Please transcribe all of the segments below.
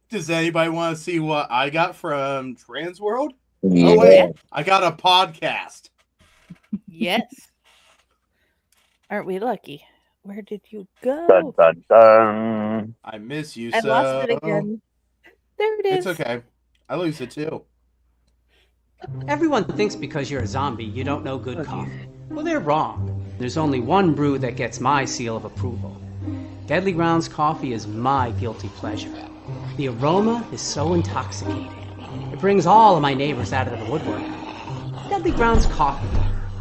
Does anybody want to see what I got from Trans World? Yeah. Oh wait, I got a podcast. Yes. Aren't we lucky? Where did you Dun, go? dun, dun. I miss you I so. lost it again. There it is. It's okay. I lose it too. Everyone thinks because you're a zombie, you don't know good coffee. Well, they're wrong. There's only one brew that gets my seal of approval. Deadly Grounds coffee is my guilty pleasure. The aroma is so intoxicating. It brings all of my neighbors out of the woodwork. Deadly Grounds coffee.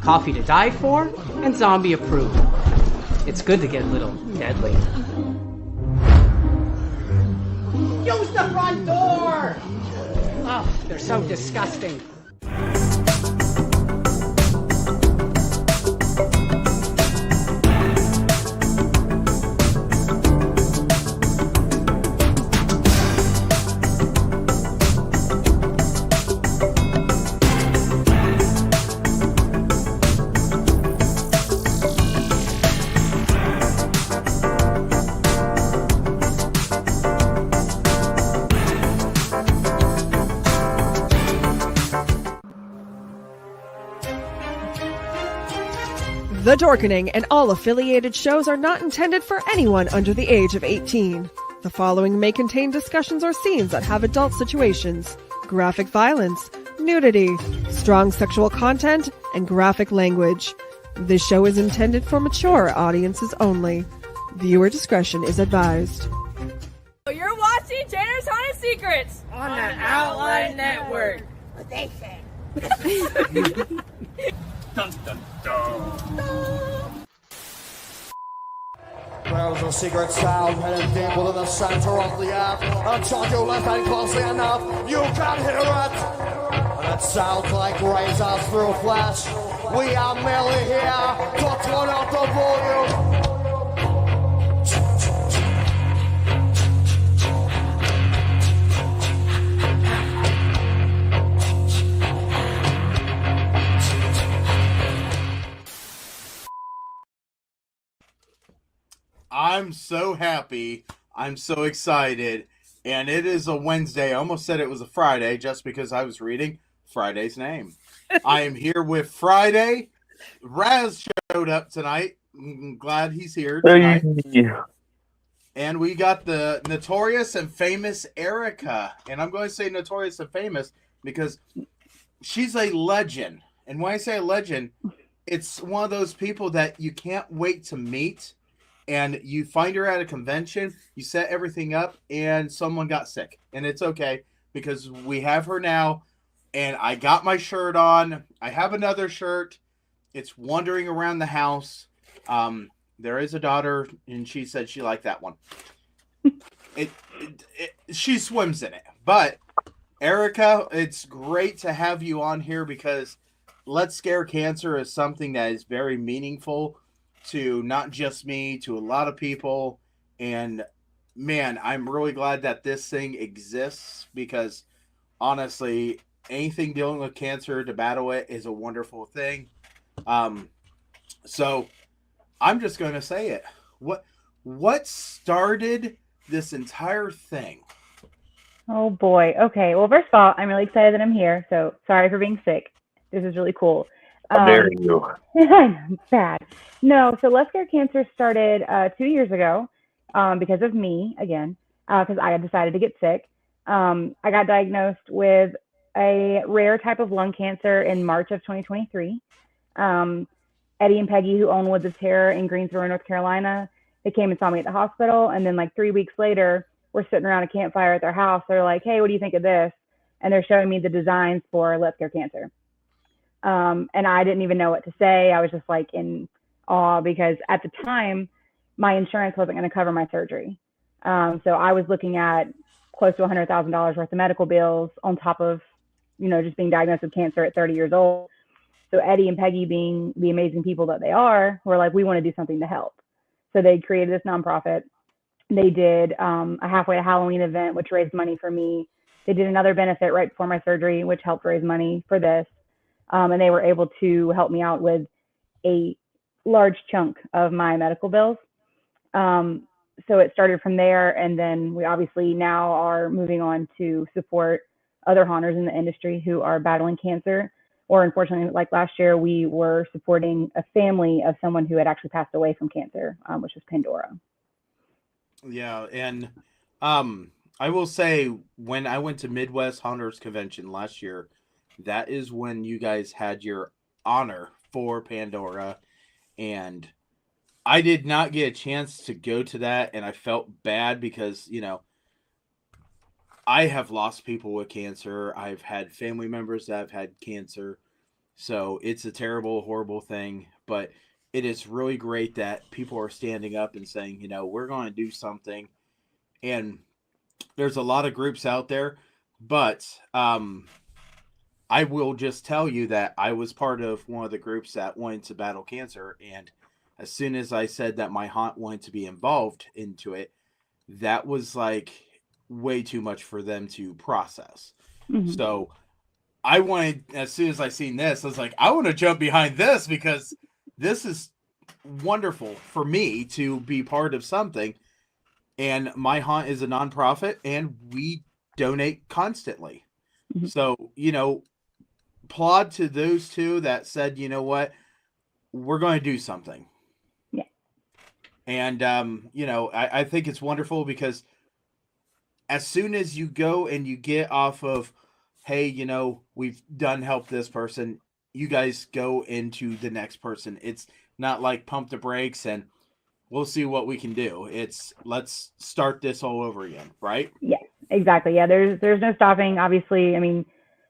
Coffee to die for and zombie approved. It's good to get a little deadly. Use the front door! Oh, they're so disgusting. The Dorkening and all affiliated shows are not intended for anyone under the age of 18. The following may contain discussions or scenes that have adult situations, graphic violence, nudity, strong sexual content, and graphic language. This show is intended for mature audiences only. Viewer discretion is advised. You're watching Tanner's Haunted Secrets on the Outline Network. What they say. Dun, dun, dun. There's a secret sound heading deep within the center of the earth. Until you listen closely enough, you can hear it. And it sounds like razors through flesh. We are merely here to turn up the volume. I'm so happy. I'm so excited. And it is a Wednesday. I almost said it was a Friday just because I was reading Friday's name. I am here with Friday. Raz showed up tonight. I'm glad he's here tonight. And we got the notorious and famous Erika. And I'm going to say notorious and famous because she's a legend. And when I say a legend, it's one of those people that you can't wait to meet. And you find her at a convention, you set everything up, and someone got sick. And it's okay, because we have her now, and I got my shirt on. I have another shirt. It's wandering around the house. There is a daughter, and she said she liked that one. She swims in it. But, Erika, it's great to have you on here, because Let's Scare Cancer is something that is very meaningful to not just me, to a lot of people. And man, I'm really glad that this thing exists because honestly, anything dealing with cancer to battle it is a wonderful thing. So I'm just going to say it. What started this entire thing? Oh boy. Okay. Well, first of all, I'm really excited that I'm here. So sorry for being sick. This is really cool. How dare you? I'm sad. No, so Let's Scare Cancer started 2 years ago because of me, again, because I had decided to get sick. I got diagnosed with a rare type of lung cancer in March of 2023. Eddie and Peggy, who own Woods of Terror in Greensboro, North Carolina, they came and saw me at the hospital. And then like 3 weeks later, we're sitting around a campfire at their house. They're like, hey, what do you think of this? And they're showing me the designs for Let's Scare Cancer. And I didn't even know what to say. I was just like in awe because at the time, my insurance wasn't going to cover my surgery. So I was looking at close to $100,000 worth of medical bills on top of, just being diagnosed with cancer at 30 years old. So Eddie and Peggy, being the amazing people that they are, were like, we want to do something to help. So they created this nonprofit. They did a halfway to Halloween event, which raised money for me. They did another benefit right before my surgery, which helped raise money for this. And they were able to help me out with a large chunk of my medical bills. so it started from there, and then we obviously now are moving on to support other haunters in the industry who are battling cancer. Or unfortunately, like last year, we were supporting a family of someone who had actually passed away from cancer, which was Pandora. Yeah, and I will say when I went to Midwest Hunters Convention last year, that is when you guys had your honor for Pandora, and I did not get a chance to go to that, and I felt bad because, I have lost people with cancer. I've had family members that have had cancer. So it's a terrible, horrible thing. But it is really great that people are standing up and saying, we're going to do something. And there's a lot of groups out there. But I will just tell you that I was part of one of the groups that wanted to battle cancer. And as soon as I said that my haunt wanted to be involved into it, that was like way too much for them to process. Mm-hmm. So I wanted, as soon as I seen this, I was like, I want to jump behind this because this is wonderful for me to be part of something. And my haunt is a nonprofit and we donate constantly. Mm-hmm. So, applaud to those two that said, you know what, we're going to do something. Yeah. And, I think it's wonderful because as soon as you go and you get off of, hey, we've done help this person, you guys go into the next person. It's not like pump the brakes and we'll see what we can do. It's let's start this all over again, right? Yeah, exactly. Yeah, there's no stopping. Obviously, I mean,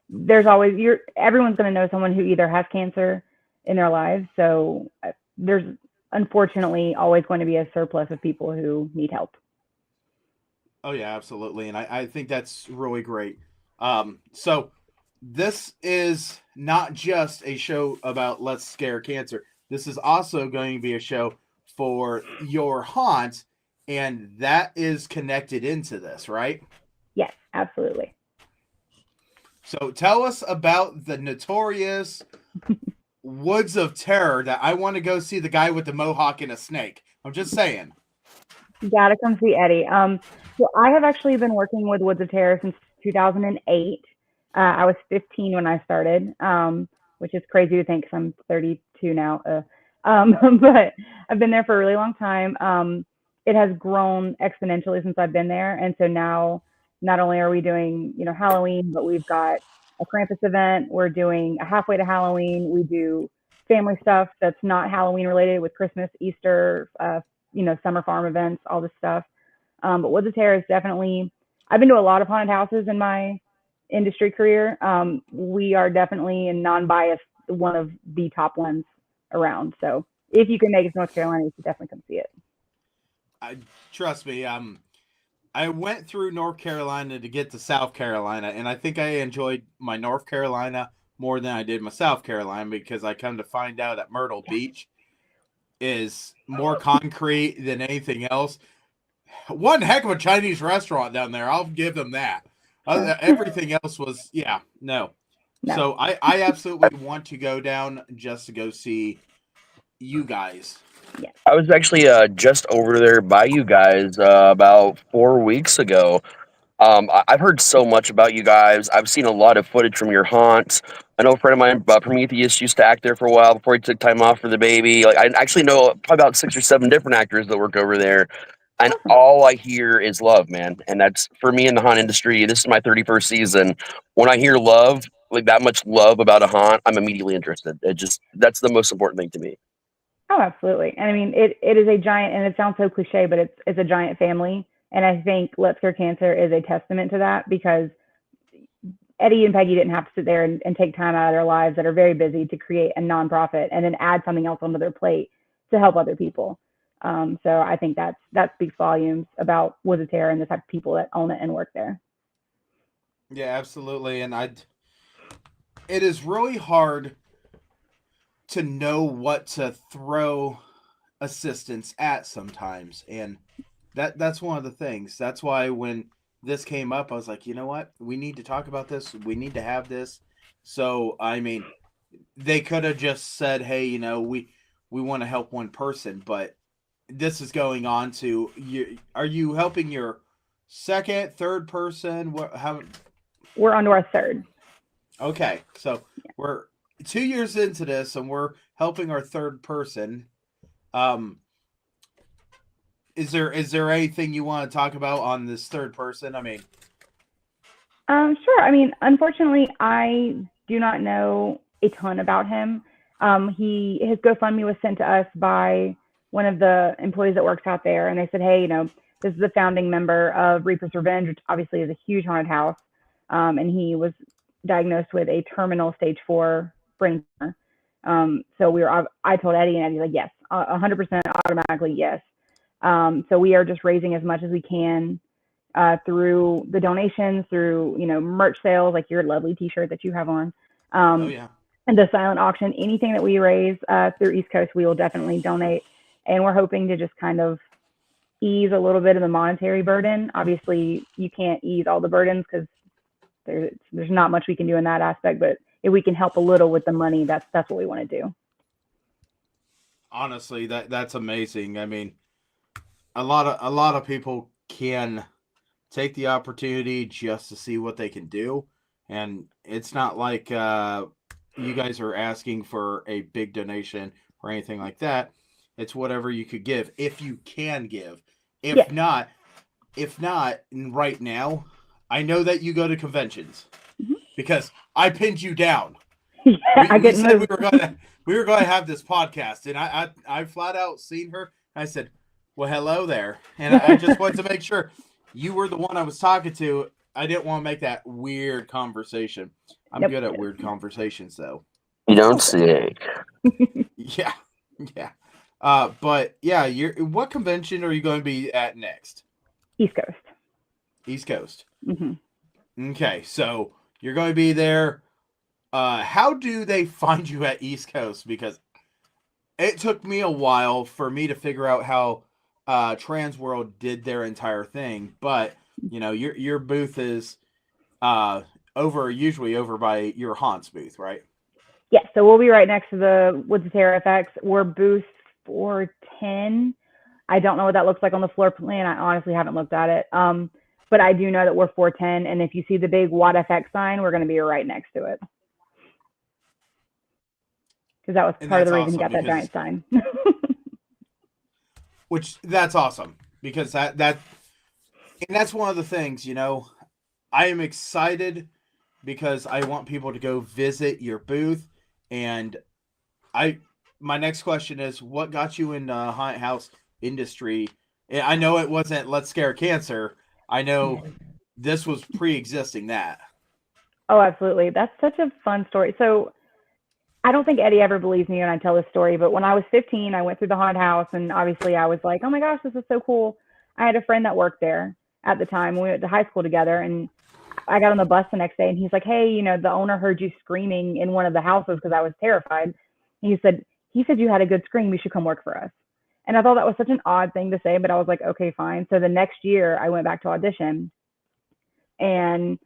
there's always everyone's going to know someone who either has cancer in their lives. So there's unfortunately always going to be a surplus of people who need help. Oh, yeah, absolutely. And I think that's really great. So this is not just a show about Let's Scare Cancer. This is also going to be a show for your haunt, and that is connected into this, right? Yes, absolutely. So tell us about the notorious Woods of Terror that I want to go see the guy with the mohawk and a snake. I'm just saying. You gotta come see Eddie. So I have actually been working with Woods of Terror since 2008. I was 15 when I started, which is crazy to think because I'm 32 now. But I've been there for a really long time. It has grown exponentially since I've been there. And so now not only are we doing, Halloween, but we've got a Krampus event. We're doing a halfway to Halloween. We do family stuff that's not Halloween related with Christmas, Easter, summer farm events, all this stuff. But Woods of Terror is definitely, I've been to a lot of haunted houses in my industry career. We are definitely, in non-biased, one of the top ones around. So if you can make it to North Carolina, you should definitely come see it. Trust me, I went through North Carolina to get to South Carolina, and I think I enjoyed my North Carolina more than I did my South Carolina because I come to find out that Myrtle Beach is more concrete than anything else. One heck of a Chinese restaurant down there. I'll give them that. Everything else was, no. So I absolutely want to go down just to go see you guys. Yeah. I was actually just over there by you guys about 4 weeks ago. I've heard so much about you guys. I've seen a lot of footage from your haunts. I know a friend of mine, Prometheus, used to act there for a while before he took time off for the baby. Like, I actually know probably about 6 or 7 different actors that work over there. And all I hear is love, man. And that's, for me in the haunt industry, this is my 31st season. When I hear love, like that much love about a haunt, I'm immediately interested. That's the most important thing to me. Oh, absolutely. And I mean, it is a giant, and it sounds so cliche, but it's a giant family. And I think Let's Cure Cancer is a testament to that because Eddie and Peggy didn't have to sit there and take time out of their lives that are very busy to create a nonprofit and then add something else onto their plate to help other people. So I think that speaks volumes about Woods of Terror and the type of people that own it and work there. Yeah, absolutely. And it is really hard to know what to throw assistance at sometimes. And that's one of the things. That's why when this came up, I was like, you know what? We need to talk about this. We need to have this. So, I mean, they could have just said, hey, we want to help one person, but this is going on to you. Are you helping your second, third person? We're on to our third. Okay, so we're 2 years into this, and we're helping our third person. Is there anything you want to talk about on this third person? I mean, sure. I mean, unfortunately, I do not know a ton about him. His GoFundMe was sent to us by one of the employees that works out there, and they said, hey, this is a founding member of Reaper's Revenge, which obviously is a huge haunted house, and he was diagnosed with a terminal stage 4 brain tumor. So I told Eddie, and Eddie's like, yes, 100% automatically yes. So we are just raising as much as we can through the donations, through merch sales, like your lovely T-shirt that you have on. oh yeah. And the silent auction, anything that we raise through East Coast, we will definitely donate. And we're hoping to just kind of ease a little bit of the monetary burden. Obviously, you can't ease all the burdens because there's not much we can do in that aspect. But if we can help a little with the money, that's what we want to do. Honestly, that's amazing. I mean, a lot of people can take the opportunity just to see what they can do, and it's not like you guys are asking for a big donation or anything like that. It's whatever you could give, if you can give. If not, right now, I know that you go to conventions because I pinned you down. Yeah, we said we were going to have this podcast, and I flat out seen her. I said, well, hello there, and I just wanted to make sure you were the one I was talking to. I didn't want to make that weird conversation. I'm good at weird conversations, though. You don't say. Yeah. But yeah, what convention are you going to be at next? East Coast. East Coast. Mm-hmm. Okay, so you're going to be there. How do they find you at East Coast? Because it took me a while for me to figure out how Trans World did their entire thing, but your booth is usually over by your Haunts booth, right? Yeah, so we'll be right next to the Woods of Terror FX. We're booth 410. I don't know what that looks like on the floor plan. I honestly haven't looked at it. But I do know that we're 410, and if you see the big Watt FX sign, we're going to be right next to it. Because that was part of the reason he got that giant sign. Which that's awesome, because that's one of the things, I am excited because I want people to go visit your booth. And my next question is, what got you in the haunted house industry? I know it wasn't Let's Scare Cancer. I know this was pre-existing that. Oh, absolutely. That's such a fun story. So I don't think Eddie ever believes me when I tell this story, but when I was 15, I went through the haunted house, and obviously I was like, oh my gosh, this is so cool. I had a friend that worked there at the time. We went to high school together, and I got on the bus the next day, and he's like, hey, the owner heard you screaming in one of the houses because I was terrified. He said you had a good scream. You should come work for us. And I thought that was such an odd thing to say, but I was like, okay, fine. So the next year I went back to audition, and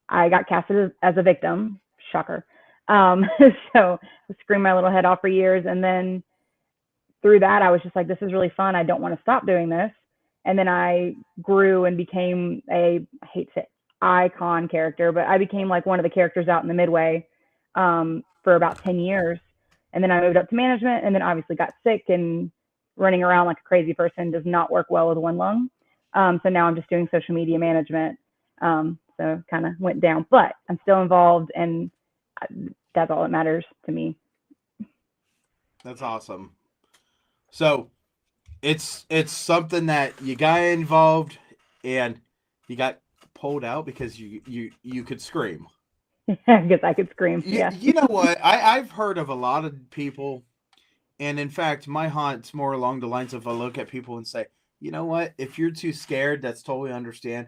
I got casted as a victim. Shocker. So I screamed my little head off for years. And then through that, I was just like, this is really fun. I don't want to stop doing this. And then I grew and became I hate to say icon character, but I became like one of the characters out in the Midway for about 10 years. And then I moved up to management, and then obviously got sick, and running around like a crazy person does not work well with one lung. So now I'm just doing social media management. So kind of went down, but I'm still involved, and that's all that matters to me. That's awesome. So it's something that you got involved, and you got pulled out because you could scream. Because I could scream. Yeah. You know what? I've heard of a lot of people, and in fact, my haunt's more along the lines of I look at people and say, you know what? If you're too scared, that's totally understand.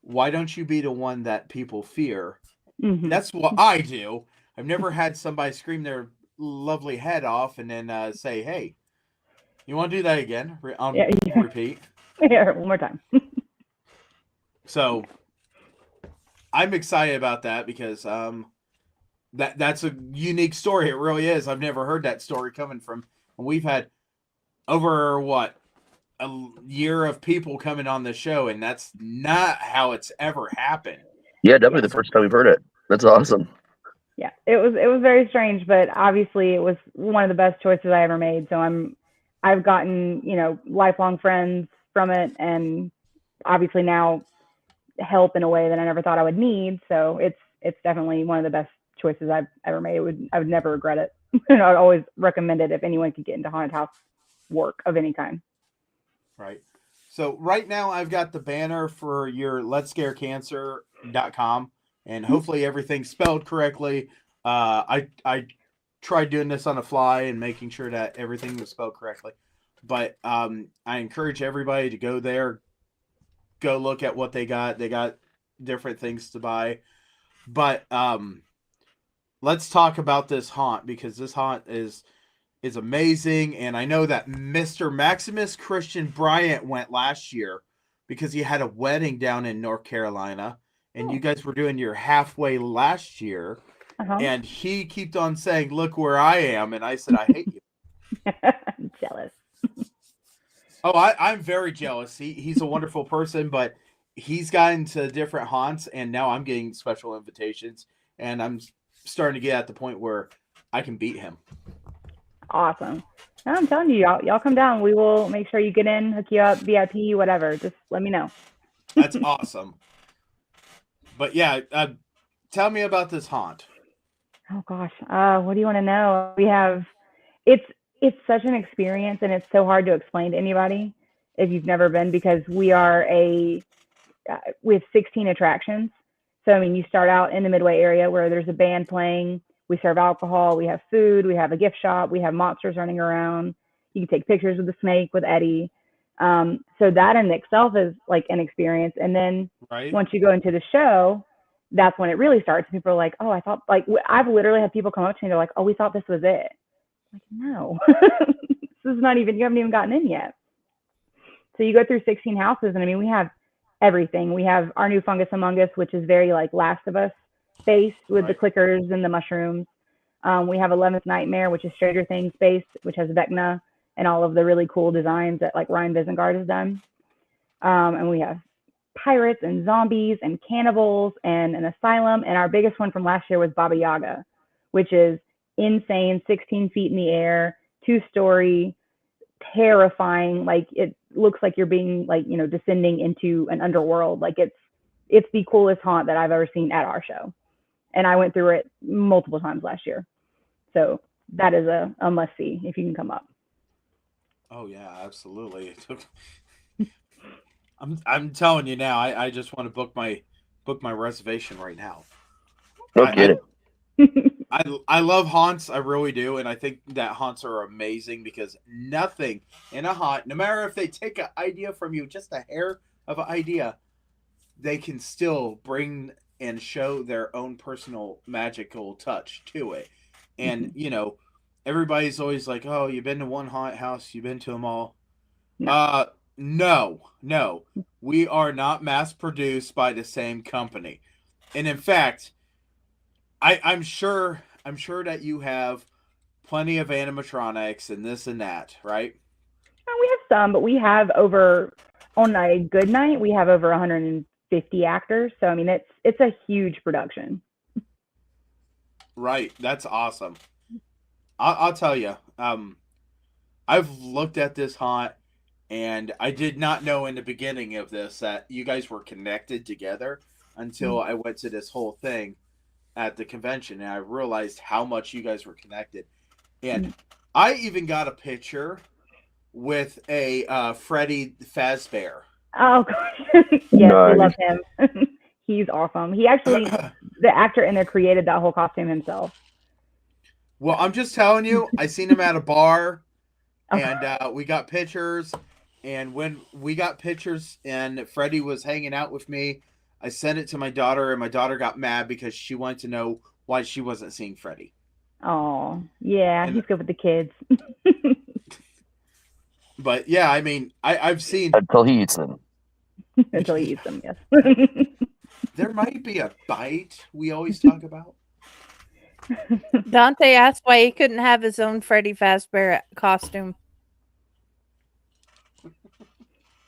Why don't you be the one that people fear? Mm-hmm. That's what I do. I've never had somebody scream their lovely head off and then say, hey, you want to do that again? Repeat. Yeah, one more time. So I'm excited about that because that's a unique story. It really is. I've never heard that story coming from. And we've had over a year of people coming on the show, and that's not how it's ever happened. Yeah, definitely the first time we've heard it. That's awesome. Yeah, it was very strange, but obviously it was one of the best choices I ever made. So I've gotten, lifelong friends from it, and obviously now help in a way that I never thought I would need. So it's definitely one of the best choices I've ever made. I would never regret it. And I'd always recommend it if anyone could get into haunted house work of any kind. Right. So right now I've got the banner for your letscarecancer.com, and hopefully everything's spelled correctly. I tried doing this on the fly and making sure that everything was spelled correctly. But I encourage everybody to go there, go look at what they got. They got different things to buy. But let's talk about this haunt, because this haunt is amazing. And I know that Mr. Maximus Christian Bryant went last year because he had a wedding down in North Carolina, and you guys were doing your halfway last year. And he kept on saying, "Look where I am," and I said, "I hate you." I'm jealous. Oh, I'm very jealous. He's a wonderful person, but he's gotten to different haunts, and now I'm getting special invitations, and I'm starting to get at the point where I can beat him. Awesome. No, I'm telling you, y'all come down. We will make sure you get in, hook you up, VIP, whatever. Just let me know. That's awesome. But yeah, tell me about this haunt. Oh gosh, what do you want to know? We have, it's such an experience, and it's so hard to explain to anybody if you've never been, because we are we have 16 attractions. So I mean, you start out in the Midway area where there's a band playing. We serve alcohol, we have food, we have a gift shop, we have monsters running around. You can take pictures with the snake, with Eddie. So that in itself is like an experience. And then once you go into the show, that's when it really starts. People are like, "Oh, I thought," like, I've literally had people come up to me, they're like, "Oh, we thought this was it." I'm like, no, this is not even, you haven't even gotten in yet. So you go through 16 houses, and I mean, we have everything. We have our new Fungus Among Us, which is very like Last of Us based, with the clickers and the mushrooms. We have 11th Nightmare, which is Stranger Things based, which has Vecna and all of the really cool designs that like Ryan Visengard has done. And we have pirates and zombies and cannibals and an asylum. And our biggest one from last year was Baba Yaga, which is insane, 16 feet in the air, 2-story, terrifying. Like, it looks like you're being like, descending into an underworld. Like, it's the coolest haunt that I've ever seen at our show. And I went through it multiple times last year. So that is a must see if you can come up. Oh yeah, absolutely. I'm telling you now, I just want to book my reservation right now. No kidding. I love haunts, I really do, and I think that haunts are amazing, because nothing in a haunt, no matter if they take an idea from you, just a hair of an idea, they can still bring and show their own personal magical touch to it. And everybody's always like, "Oh, you've been to one haunted house, you've been to them all." No, we are not mass produced by the same company. And in fact, I'm sure that you have plenty of animatronics and this and that, right? We have some, but we have on a good night, we have over 150 actors. So I mean, it's a huge production. Right, that's awesome. I'll tell you, I've looked at this haunt, and I did not know in the beginning of this that you guys were connected together until I went to this whole thing at the convention, and I realized how much you guys were connected. And I even got a picture with a Freddy Fazbear. Oh gosh, yes, we love him. He's awesome. He actually, the actor in there, created that whole costume himself. Well, I'm just telling you, I seen him at a bar, and we got pictures. And when we got pictures and Freddie was hanging out with me, I sent it to my daughter, and my daughter got mad because she wanted to know why she wasn't seeing Freddie. Oh, yeah, he's good with the kids. But yeah, I mean, I've seen until he eats them. Until he eats them, yes. There might be a bite we always talk about. Dante asked why he couldn't have his own Freddy Fazbear costume.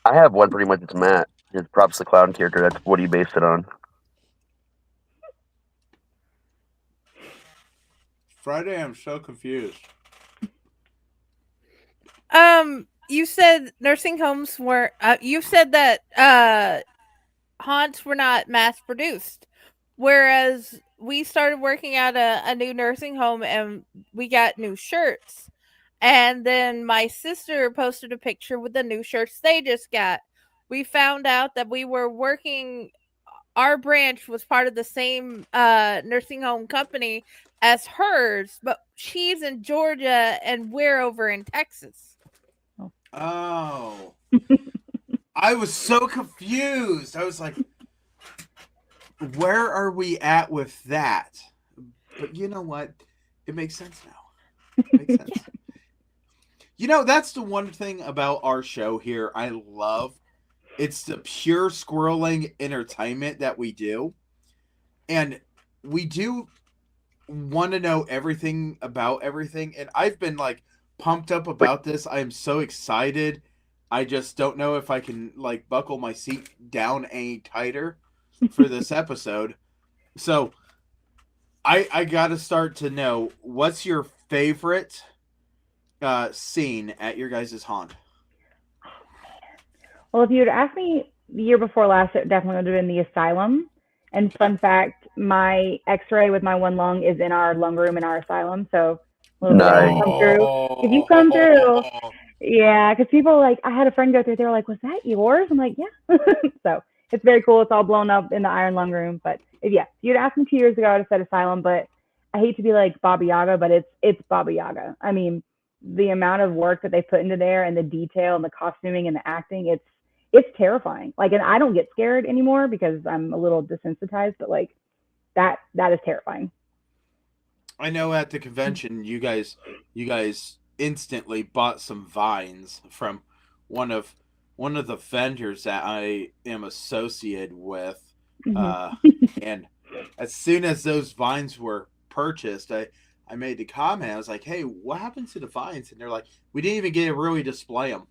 I have one pretty much. It's Matt. His Props the Clown character. That's what he based it on. Friday, I'm so confused. You said nursing homes were. You said that haunts were not mass produced, whereas we started working at a new nursing home and we got new shirts. And then my sister posted a picture with the new shirts they just got. We found out that we were working. Our branch was part of the same nursing home company as hers, but she's in Georgia and we're over in Texas. Oh. I was so confused. I was like, where are we at with that? But you know what? It makes sense now. It makes sense. You know, that's the one thing about our show here I love. It's the pure squirreling entertainment that we do. And we do want to know everything about everything. And I've been like pumped up about this. I am so excited. I just don't know if I can like buckle my seat down any tighter for this episode. So I got to start to know, what's your favorite scene at your guys' haunt? Well, if you had asked me the year before last, it definitely would have been the asylum. And fun fact, my x-ray with my one lung is in our lung room in our asylum. So Nice. if you come through, yeah, because people like, I had a friend go through, they were like, was that yours? I'm like, yeah. So it's very cool. It's all blown up in the iron lung room. But if you'd asked me 2 years ago, I'd have said asylum, but I hate to be like Baba Yaga, but it's Baba Yaga. I mean, the amount of work that they put into there and the detail and the costuming and the acting, it's terrifying. Like, and I don't get scared anymore because I'm a little desensitized, but like that is terrifying. I know at the convention you guys instantly bought some vines from one of the vendors that I am associated with. And as soon as those vines were purchased, I made the comment. I was like, hey, what happened to the vines? And they're like, we didn't even get to really display them.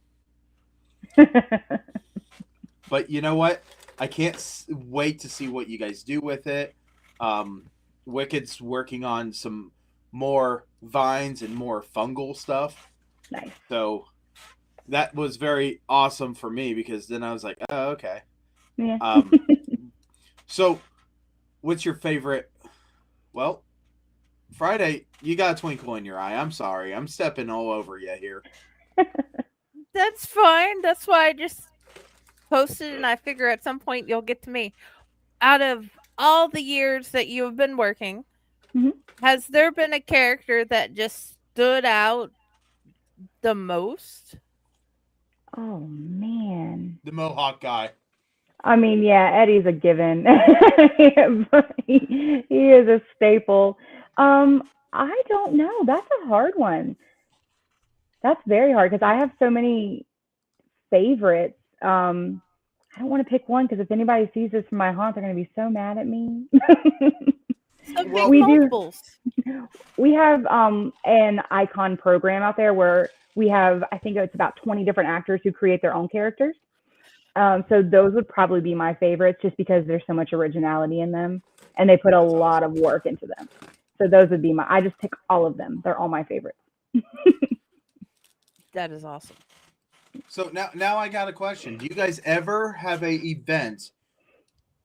But you know what? I can't wait to see what you guys do with it. Wicked's working on some more vines and more fungal stuff. Nice. So that was very awesome for me because then I was like, oh, okay. Yeah. So what's your favorite? Well, Friday, you got a twinkle in your eye. I'm sorry. I'm stepping all over you here. That's fine. That's why I just posted, and I figure at some point you'll get to me. Out of all the years that you have been working, has there been a character that just stood out the most? Oh, man. The Mohawk guy. I mean, yeah, Eddie's a given. he is a staple. I don't know. That's a hard one. That's very hard because I have so many favorites. I don't want to pick one because if anybody sees this from my haunt, they're going to be so mad at me. Well, we have an icon program out there where we have, I think it's about 20 different actors who create their own characters. So those would probably be my favorites just because there's so much originality in them and they put a lot of work into them. So those would be I just pick all of them. They're all my favorites. That is awesome. So now I got a question. Do you guys ever have a event,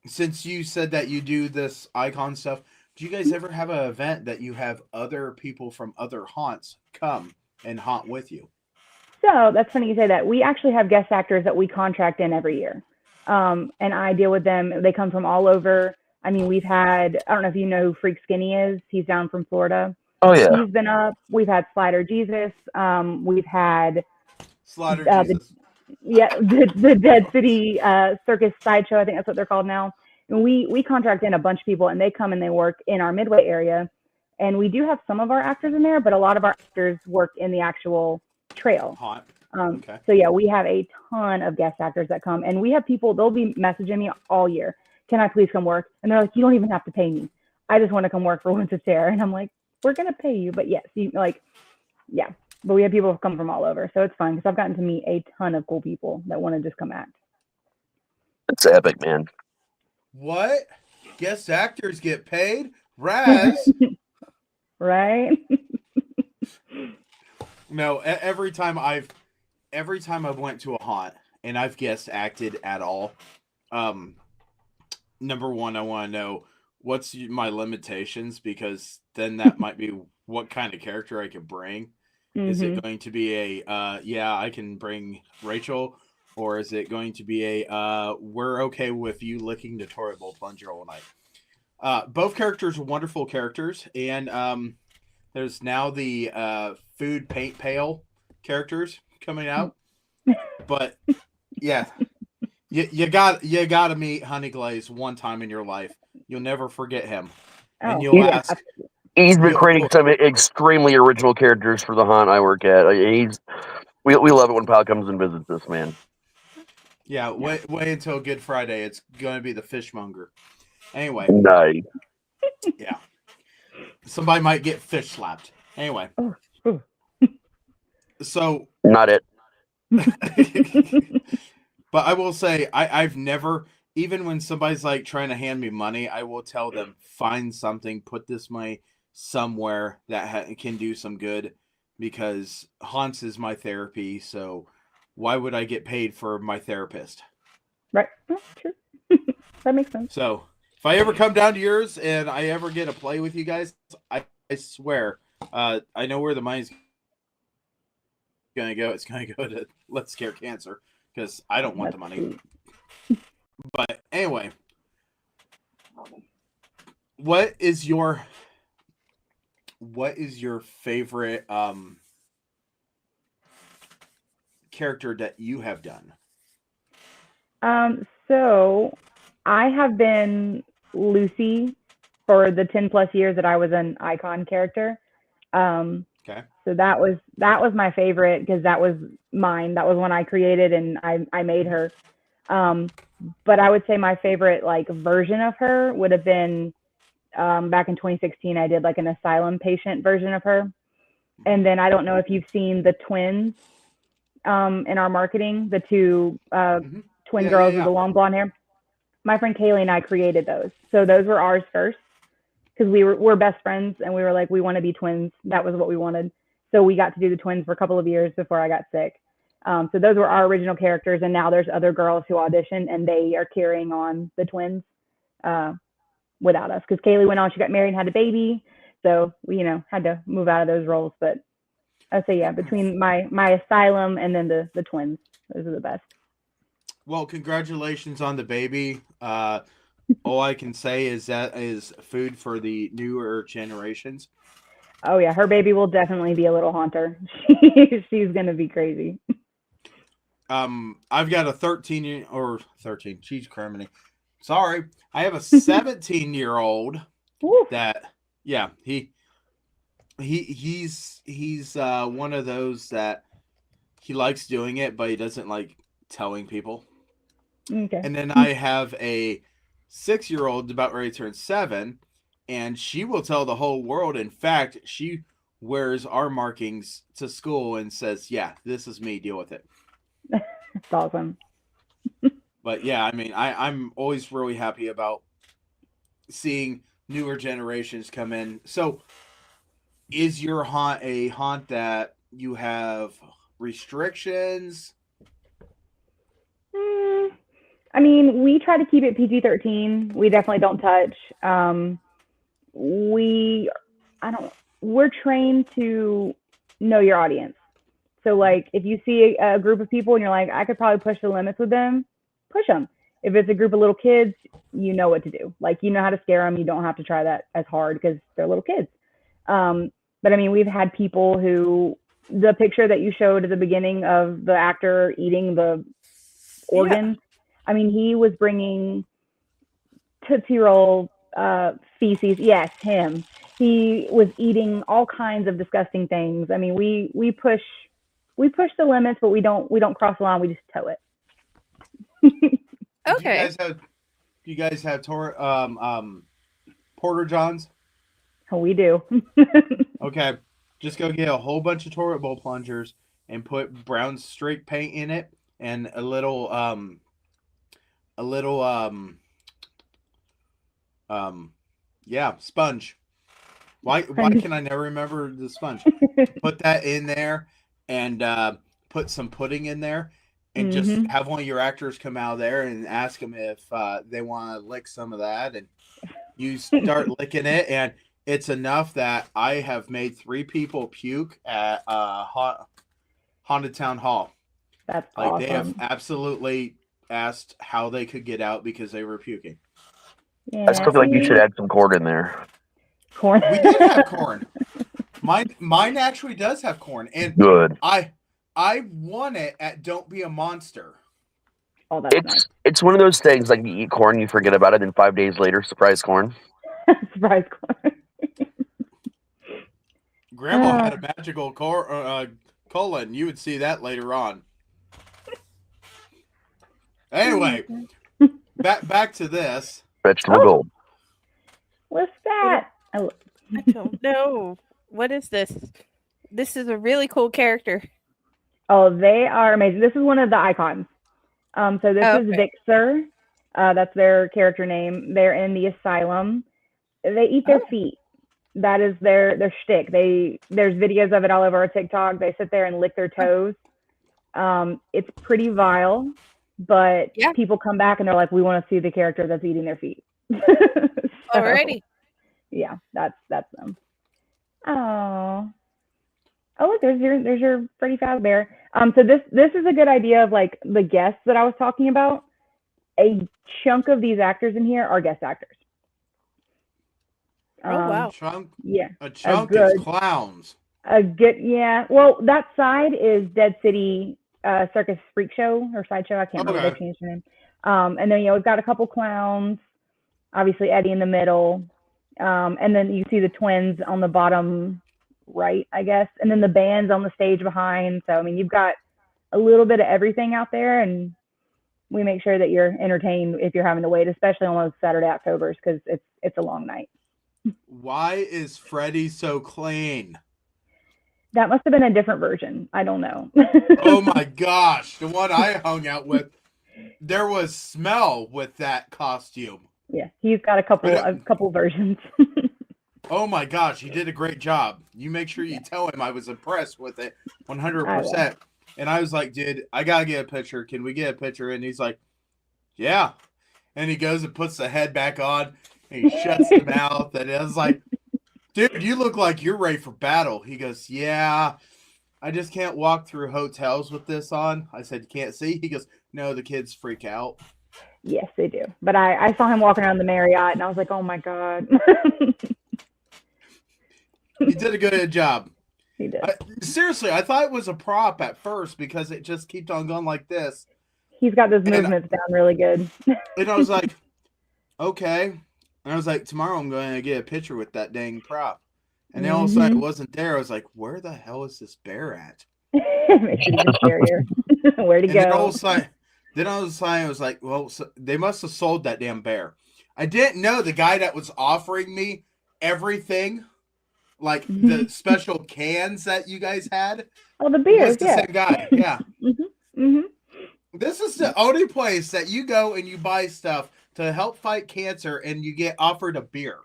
since you said that you do this icon stuff, do you guys ever have an event that you have other people from other haunts come and haunt with you? So that's funny you say that. We actually have guest actors that we contract in every year. And I deal with them. They come from all over. I mean, we've had, I don't know if you know who Freak Skinny is. He's down from Florida. Oh, yeah. He's been up. We've had Slider Jesus. We've had Slider Jesus. The Dead City Circus Sideshow. I think that's what they're called now. And we contract in a bunch of people and they come and they work in our Midway area. And we do have some of our actors in there, but a lot of our actors work in the actual trail. Haunt. Okay. So yeah, we have a ton of guest actors that come, and we have people, they'll be messaging me all year, can I please come work? And they're like, you don't even have to pay me. I just want to come work for Winter Terror. And I'm like, we're going to pay you, but yes, yeah. But we have people come from all over, so it's fun because I've gotten to meet a ton of cool people that want to just come act. It's epic, man. What? Guest actors get paid? Raz? Right? No, every time I've went to a haunt and I've guest acted at all, number one, I want to know what's my limitations, because then that might be what kind of character I can bring. Is it going to be a I can bring Rachel, or is it going to be a we're okay with you licking the toilet bowl plunger all night? Both characters are wonderful characters, and there's now the food paint pail characters coming out. But yeah, you got to meet Honey Glaze one time in your life. You'll never forget him, and you'll ask. He's been creating some extremely original characters for the haunt I work at. We love it when Pal comes and visits us, man. Yeah, wait until Good Friday. It's going to be the fishmonger. Anyway. Nice. Yeah. Somebody might get fish slapped. Anyway. So. Not it. But I will say, I've never, even when somebody's like trying to hand me money, I will tell them, find something, put this money somewhere that can do some good, because haunts is my therapy. So why would I get paid for my therapist? Right. That's true. That makes sense. So if I ever come down to yours and I ever get a play with you guys, I swear, I know where the money's going to go. It's going to go to Let's Scare Cancer, because I don't want the money. But anyway, what is your favorite character that you have done? So I have been Lucy for the 10 plus years that I was an icon character. Okay. So that was my favorite, because that was mine. That was one I created and I made her. But I would say my favorite like version of her would have been back in 2016. I did like an asylum patient version of her. And then I don't know if you've seen the twins in our marketing, the two twin girls with the long blonde hair. My friend Kaylee and I created those. So those were ours first, because we're best friends and we were like, we want to be twins. That was what we wanted. So we got to do the twins for a couple of years before I got sick. So those were our original characters, and now there's other girls who auditioned and they are carrying on the twins without us, because Kaylee went on, she got married and had a baby, so we had to move out of those roles. But I'd say between my asylum and then the twins, those are the best. Well, congratulations on the baby. All I can say is that is food for the newer generations. Oh yeah, her baby will definitely be a little haunter. She's gonna be crazy. I've got a 13. She's criminy. Sorry, I have a 17-year-old that he's one of those that he likes doing it, but he doesn't like telling people. Okay. And then I have a 6-year-old about ready to turn 7, and she will tell the whole world. In fact, she wears our markings to school and says, "Yeah, this is me. Deal with it." That's awesome. But yeah, I mean, I'm always really happy about seeing newer generations come in. So, is your haunt a haunt that you have restrictions? I mean, we try to keep it PG-13. We definitely don't touch. We're trained to know your audience. So like, if you see a group of people and you're like, I could probably push the limits with them, push them. If it's a group of little kids, you know what to do. Like, you know how to scare them. You don't have to try that as hard because they're little kids. But I mean, we've had people who, the picture that you showed at the beginning of the actor eating the organ, I mean, he was bringing Tootsie Roll feces. Yes, him. He was eating all kinds of disgusting things. I mean, we push the limits, but we don't cross the line. We just toe it. Okay. Do you guys have Porter Johns? Oh, we do. Okay. Just go get a whole bunch of toilet bowl plungers and put brown streak paint in it and a little sponge. Why can I never remember the sponge? Put that in there and put some pudding in there and just have one of your actors come out there and ask them if they want to lick some of that, and you start licking it, and it's enough that I have made 3 people puke at Haunted Town Hall. That's like awesome. They have absolutely asked how they could get out because they were puking. Yeah, I still feel like you should add some corn in there. Corn. We did have corn. Mine actually does have corn, and good. I won it at Don't Be a Monster. Oh, that's nice. It's one of those things like you eat corn, you forget about it, and 5 days later, surprise corn. Surprise corn. Grandma had a magical colon. You would see that later on. Anyway, back to this. Vegetable gold. What's that? I don't know. What is this? This is a really cool character. Oh, they are amazing. This is one of the icons. So this is Vixer. That's their character name. They're in the asylum. They eat their feet. That is their shtick. There's videos of it all over our TikTok. They sit there and lick their toes. It's pretty vile, but people come back and they're like, we want to see the character that's eating their feet. Alrighty. Yeah, that's them. Oh, look, there's your Freddy Fazbear. So this is a good idea of like the guests that I was talking about. A chunk of these actors in here are guest actors. Oh wow! A chunk is clowns. Well, that side is Dead City Circus Freak Show or Sideshow. I can't remember. They changed their name. And then we've got a couple clowns. Obviously Eddie in the middle. And then you see the twins on the bottom right, I guess. And then the band's on the stage behind. So, I mean, you've got a little bit of everything out there, and we make sure that you're entertained if you're having to wait, especially on those Saturday Octobers, because it's a long night. Why is Freddy so clean? That must have been a different version. I don't know. Oh my gosh. The one I hung out with, there was smell with that costume. Yeah, he's got a couple versions. Oh my gosh, he did a great job. You make sure you tell him I was impressed with it 100%. And I was like, dude, I gotta get a picture. Can we get a picture? And he's like, yeah. And he goes and puts the head back on and he shuts the mouth. And I was like, dude, you look like you're ready for battle. He goes, yeah, I just can't walk through hotels with this on. I said, you can't see? He goes, no, the kids freak out. Yes, they do. But I saw him walking around the Marriott, and I was like, oh, my God. He did a good job. He did. Seriously, I thought it was a prop at first because it just kept on going like this. He's got those movements down really good. And I was like, okay. And I was like, tomorrow I'm going to get a picture with that dang prop. And then all of a sudden it wasn't there. I was like, where the hell is this bear at? Makes it even scarier. Where'd he go? Then all of a sudden I was like, well, they must have sold that damn bear. I didn't know the guy that was offering me everything, like the special cans that you guys had. Oh, the beers, was the same guy. Yeah. This is the only place that you go and you buy stuff to help fight cancer and you get offered a beer.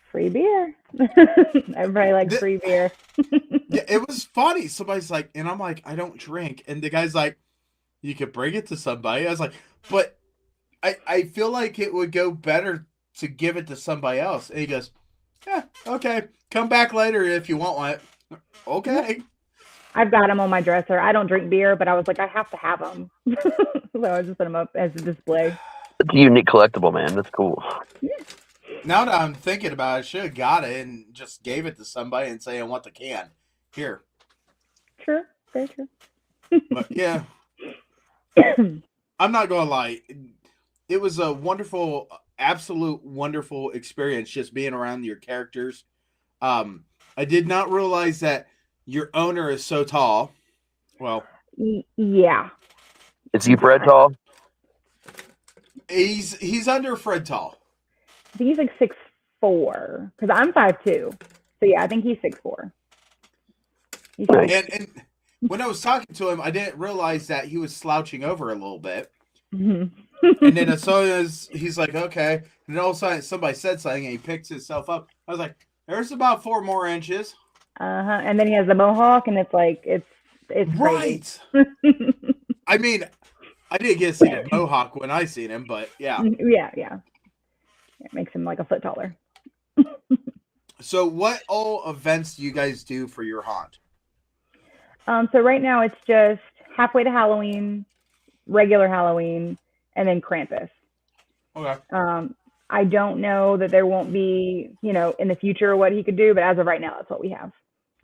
Free beer. Everybody likes free beer. Yeah, it was funny. Somebody's like, and I'm like, I don't drink. And the guy's like, you could bring it to somebody. I was like, but I feel like it would go better to give it to somebody else. And he goes, yeah, okay. Come back later if you want one. Okay. I've got them on my dresser. I don't drink beer, but I was like, I have to have them. So I just put them up as a display. It's a unique collectible, man. That's cool. Yeah. Now that I'm thinking about it, I should have got it and just gave it to somebody and say, I want the can. Here. True. Very true. But yeah. I'm not going to lie. It was a wonderful, absolute wonderful experience just being around your characters. I did not realize that your owner is so tall. Well, yeah. Is he Fred tall? He's under Fred tall. I think he's like 6'4", because I'm 5'2". So yeah, I think he's 6'4". And when I was talking to him, I didn't realize that he was slouching over a little bit. And then as soon as he's like, okay, and then all of a sudden somebody said something and he picks himself up. I was like, there's about 4 more inches. And then he has the mohawk, and it's like it's right. I mean, I didn't get to see the mohawk when I seen him, but yeah. Yeah. It makes him like a foot taller. So what all events do you guys do for your haunt? So right now it's just halfway to Halloween, regular Halloween, and then Krampus. Okay. I don't know that there won't be, in the future what he could do, but as of right now, that's what we have,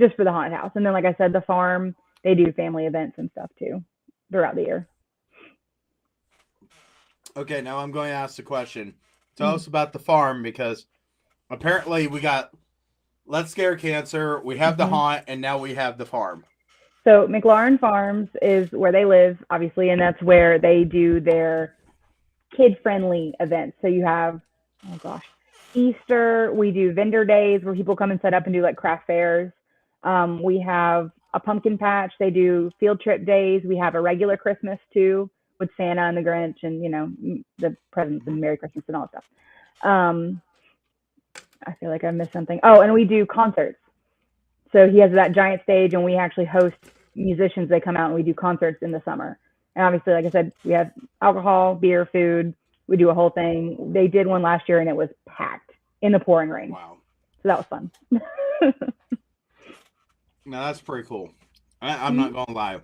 just for the haunted house. And then, like I said, the farm, they do family events and stuff too throughout the year. Okay, now I'm going to ask the question. Tell us about the farm, because apparently we got Let's Scare Cancer, we have the haunt, and now we have the farm. So McLaurin Farms is where they live, obviously, and that's where they do their kid-friendly events. So you have, Easter, we do vendor days where people come and set up and do like craft fairs. We have a pumpkin patch. They do field trip days. We have a regular Christmas too, with Santa and the Grinch and, the presents and Merry Christmas and all that stuff. I feel like I missed something. Oh, and we do concerts. So he has that giant stage, and we actually host musicians. They come out and we do concerts in the summer. And obviously, like I said, we have alcohol, beer, food. We do a whole thing. They did one last year, and it was packed in the pouring rain. Wow. So that was fun. Now, that's pretty cool. I'm not going to lie.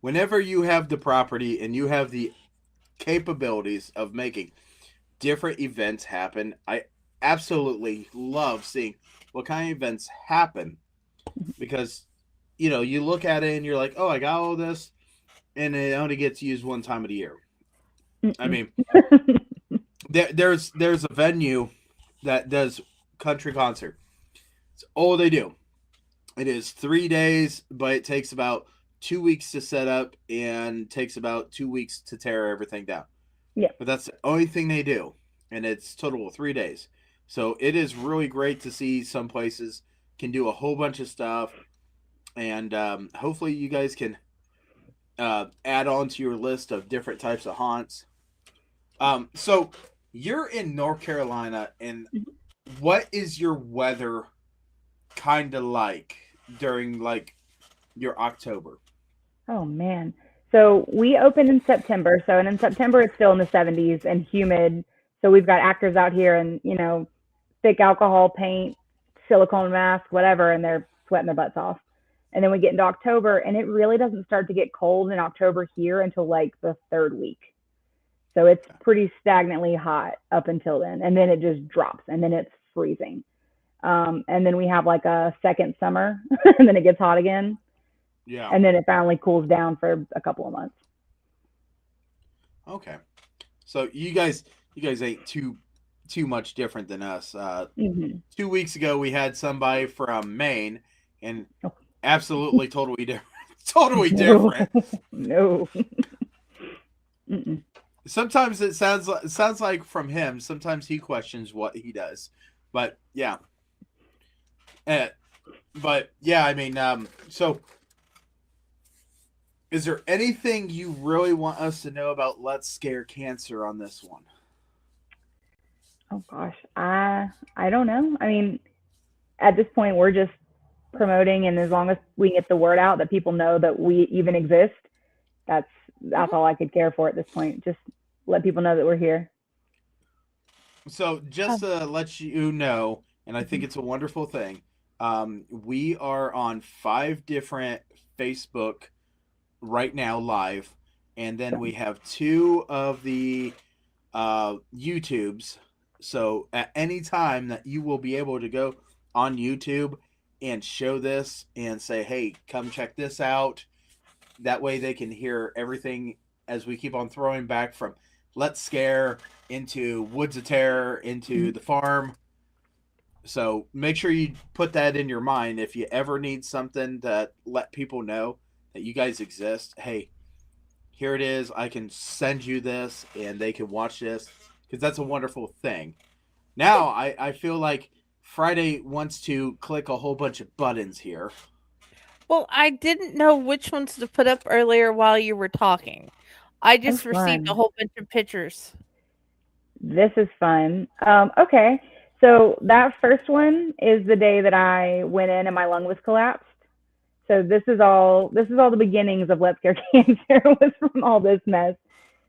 Whenever you have the property and you have the capabilities of making different events happen, I absolutely love seeing what kind of events happen, because you look at it and you're like, oh, I got all this, and it only gets used one time of the year. I mean, there's a venue that does country concert. It's all they do. It is 3 days, but it takes about 2 weeks to set up and takes about 2 weeks to tear everything down. Yeah. But that's the only thing they do, and it's total of 3 days. So it is really great to see some places can do a whole bunch of stuff, and hopefully you guys can add on to your list of different types of haunts. So you're in North Carolina, and what is your weather kind of like during like your October? Oh man. So we opened in September. So, and in September it's still in the 70s and humid. So we've got actors out here and, thick alcohol paint, silicone mask, whatever, and they're sweating their butts off. And then we get into October, and it really doesn't start to get cold in October here until like the 3rd week. So it's pretty stagnantly hot up until then. And then it just drops, and then it's freezing. And then we have like a second summer, and then it gets hot again. Yeah. And then it finally cools down for a couple of months. Okay. So you guys ain't too much different than us. 2 weeks ago, we had somebody from Maine, and absolutely totally different. Totally different. No. Sometimes it sounds like from him. Sometimes he questions what he does, but yeah. But yeah, I mean, so is there anything you really want us to know about Let's Scare Cancer on this one? Oh gosh, I don't know. I mean, at this point, we're just promoting, and as long as we get the word out that people know that we even exist, that's all I could care for at this point. Just let people know that we're here. So just to let you know, and I think it's a wonderful thing, we are on 5 different Facebook right now live, and then we have 2 of the YouTubes. So at any time that you will be able to go on YouTube and show this and say, hey, come check this out. That way they can hear everything as we keep on throwing back from Let's Scare into Woods of Terror into the farm. So make sure you put that in your mind. If you ever need something to let people know that you guys exist, hey, here it is. I can send you this and they can watch this, because that's a wonderful thing. Now I feel like Friday wants to click a whole bunch of buttons here. Well, I didn't know which ones to put up earlier while you were talking. I just received a fun. whole bunch of pictures. This is fun. Okay. So that first one is the day that I went in and my lung was collapsed. So this is all the beginnings of Let's Scare Cancer was from all this mess.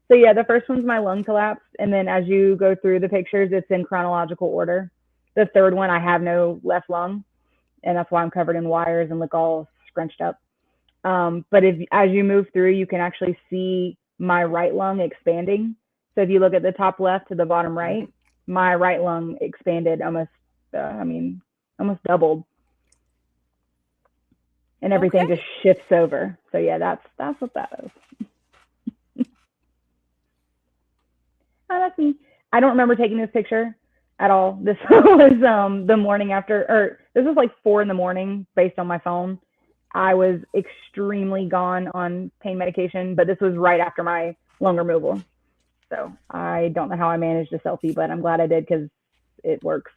So yeah, the first one's my lung collapse, and then as you go through the pictures, it's in chronological order. The third one, I have no left lung, and that's why I'm covered in wires and look all scrunched up. But if as you move through, you can actually see my right lung expanding. So if you look at the top left to the bottom right, my right lung expanded almost, almost doubled, and everything just shifts over. So yeah, that's what that is. Oh, that's me. I don't remember taking this picture at all. This was the morning after, or this was like 4 a.m. based on my phone. I was extremely gone on pain medication, but this was right after my lung removal. So I don't know how I managed a selfie, but I'm glad I did because it works.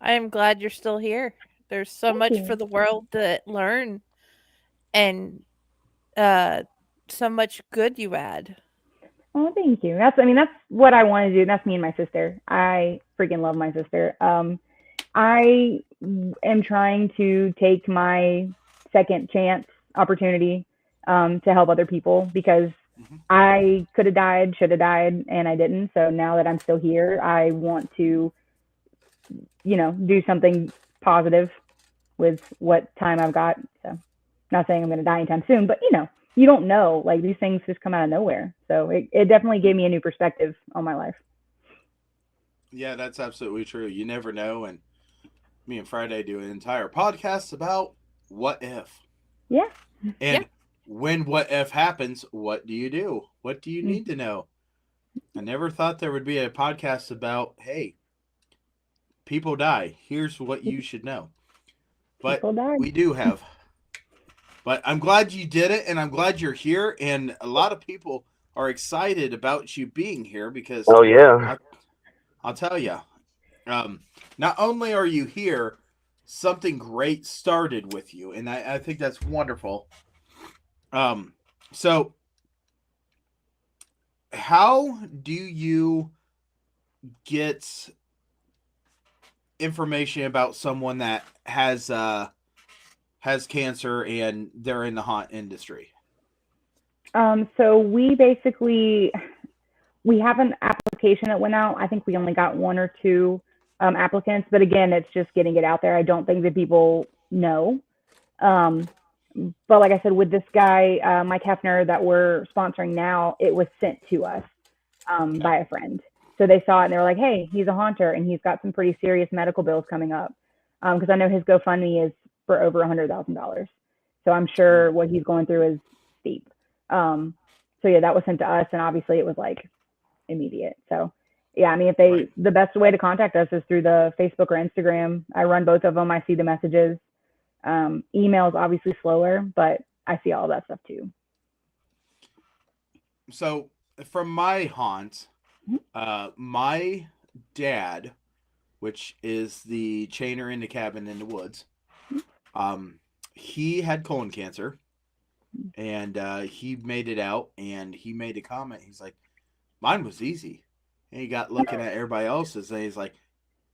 I am glad you're still here. There's so much for the world to learn, and so much good you add. Oh, thank you. That's what I want to do. That's me and my sister. I freaking love my sister. I am trying to take my second chance opportunity to help other people because I could have died, should have died, and I didn't. So now that I'm still here, I want to, do something positive with what time I've got. So not saying I'm going to die anytime soon, but you don't know. Like these things just come out of nowhere. So it definitely gave me a new perspective on my life. Yeah, that's absolutely true. You never know. And me and Friday do an entire podcast about what if. Yeah. And when what if happens, what do you do? What do you need to know? I never thought there would be a podcast about, hey, people die. Here's what you should know. But we do have. But I'm glad you did it, and I'm glad you're here. And a lot of people are excited about you being here because, oh yeah, I'll tell you, not only are you here, something great started with you, and I think that's wonderful. So how do you get information about someone that has cancer and they're in the haunt industry? So we have an application that went out. I think we only got 1 or 2 applicants, but again, it's just getting it out there. I don't think that people know. But like I said, with this guy, Mike Hefner, that we're sponsoring now, it was sent to us by a friend. So they saw it and they were like, hey, he's a haunter and he's got some pretty serious medical bills coming up. Because I know his GoFundMe is for over $100,000. So I'm sure what he's going through is steep. So yeah, that was sent to us, and obviously it was like immediate. So yeah, I mean, the best way to contact us is through the Facebook or Instagram. I run both of them. I see the messages. Email is obviously slower, but I see all that stuff too. So from my haunt, my dad, which is the chainer in the cabin in the woods, he had colon cancer, and he made it out, and he made a comment. He's like, mine was easy. And he got looking at everybody else's, and he's like,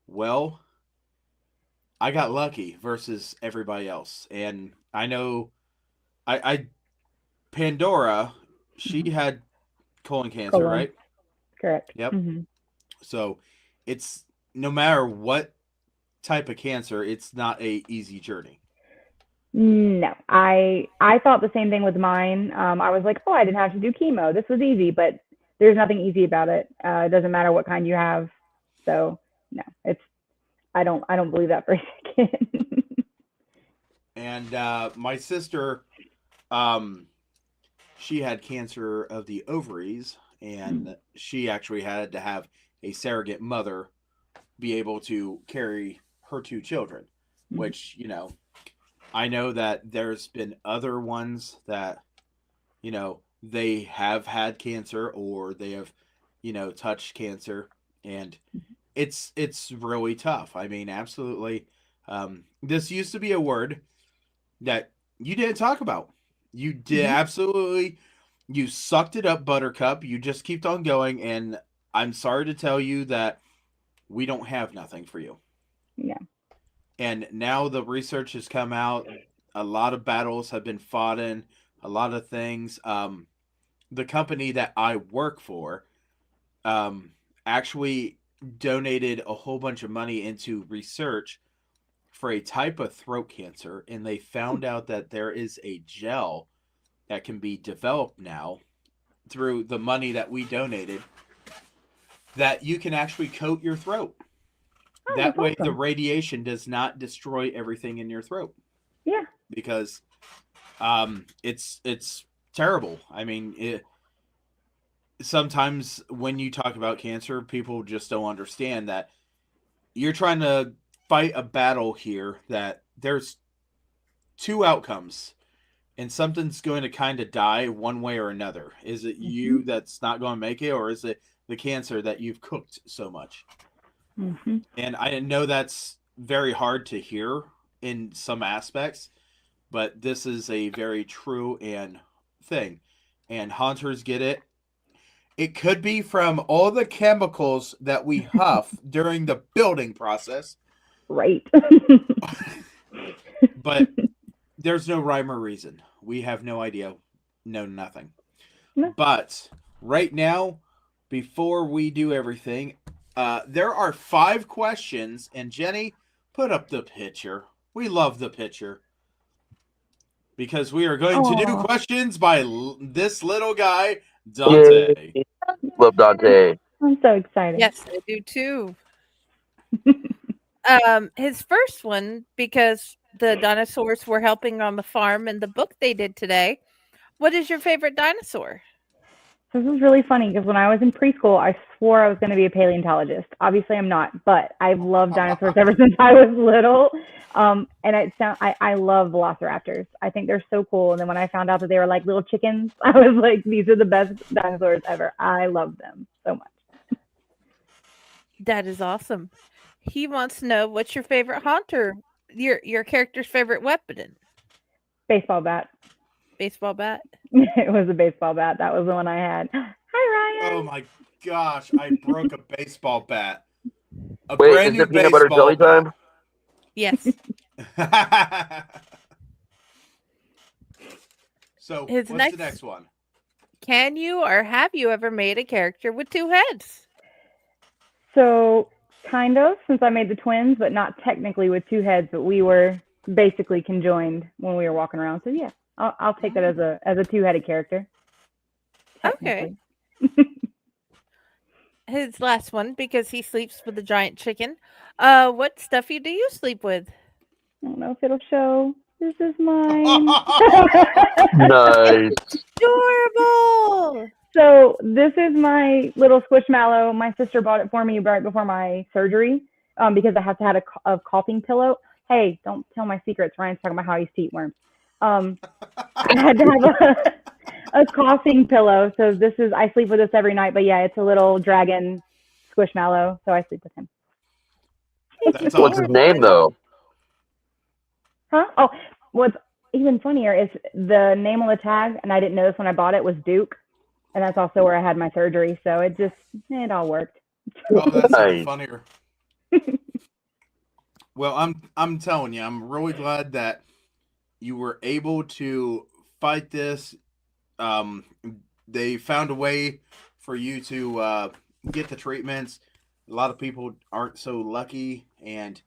well, I got lucky versus everybody else. And I know Pandora, she had colon cancer, right? Correct. Yep. So it's no matter what type of cancer, it's not a easy journey. No, I thought the same thing with mine. I was like, oh, I didn't have to do chemo. This was easy, but there's nothing easy about it. It doesn't matter what kind you have. So no, I don't believe that for a second. And my sister, she had cancer of the ovaries, and she actually had to have a surrogate mother be able to carry her 2 children, which, I know that there's been other ones that, they have had cancer or they have, touched cancer, and it's really tough. I mean, absolutely. This used to be a word that you didn't talk about. You did absolutely. You sucked it up, Buttercup. You just kept on going, and I'm sorry to tell you that we don't have nothing for you. Yeah. And now the research has come out. A lot of battles have been fought in. A lot of things. The company that I work for actually donated a whole bunch of money into research for a type of throat cancer, and they found out that there is a gel that can be developed now through the money that we donated that you can actually coat your throat. That way the radiation does not destroy everything in your throat. Yeah. Because it's terrible. I mean, sometimes when you talk about cancer, people just don't understand that you're trying to fight a battle here that there's two outcomes. And something's going to kind of die one way or another. Is it you that's not going to make it, or is it the cancer that you've cooked so much? And I know that's very hard to hear in some aspects, but this is a very true and thing. And haunters get it. It could be from all the chemicals that we huff during the building process. Right. But there's no rhyme or reason. We have no idea. No, nothing. No. But right now, before we do everything, there are 5 questions. And Jenny, put up the picture. We love the picture. Because we are going to do questions by this little guy, Dante. Yay. Love Dante. I'm so excited. Yes, I do too. His first one, because the dinosaurs were helping on the farm in the book they did today. What is your favorite dinosaur? This is really funny because when I was in preschool, I swore I was going to be a paleontologist. Obviously, I'm not, but I've loved dinosaurs ever since I was little. And I love velociraptors. I think they're so cool. And then when I found out that they were like little chickens, I was like, these are the best dinosaurs ever. I love them so much. That is awesome. He wants to know, what's your favorite haunter? Your character's favorite weapon? Baseball bat. Baseball bat? It was a baseball bat. That was the one I had. Hi, Ryan. Oh my gosh, I broke a baseball bat. Wait, is it peanut butter jelly time? Yes. So, His what's the next one? Can you or have you ever made a character with 2 heads? So, kind of, since I made the twins, but not technically with 2 heads, but we were basically conjoined when we were walking around. So, yeah, I'll take that as a 2-headed character. Okay. His last one, because he sleeps with a giant chicken. What stuffy do you sleep with? I don't know if it'll show. This is mine. Nice. Adorable. So this is my little squishmallow. My sister bought it for me right before my surgery because I have to have a coughing pillow. Hey, don't tell my secrets. Ryan's talking about how he eats teat worms. I had to have a coughing pillow. So I sleep with this every night. But yeah, it's a little dragon squishmallow. So I sleep with him. What's his name, though? Huh? Oh, what's even funnier is the name on the tag, and I didn't notice when I bought it, was Duke. And that's also where I had my surgery. So it all worked. Oh, that's even funnier. Well, I'm telling you, I'm really glad that you were able to fight this. They found a way for you to get the treatments. A lot of people aren't so lucky, and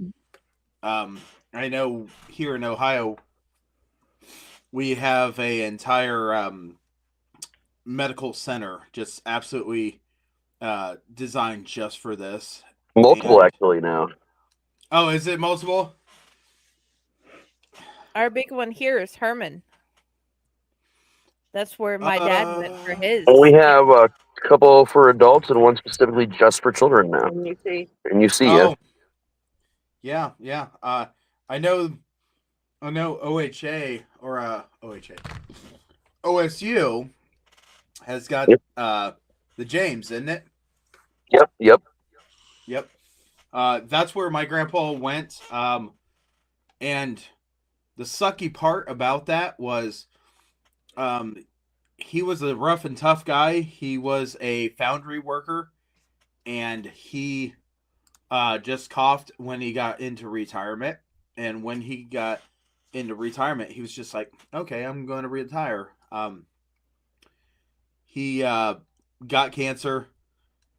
I know here in Ohio we have an entire medical center just absolutely designed just for this. Multiple, actually, now. Oh, is it multiple? Our big one here is Herman. That's where my dad went for his. We have a couple for adults and one specifically just for children now. And you see, yeah. I know OHA or OSU has got the James, isn't it? Yep. That's where my grandpa went And the sucky part about that was he was a rough and tough guy. He was a foundry worker, and he just coughed when he got into retirement. And when he got into retirement, he was just like, okay, I'm going to retire. He got cancer,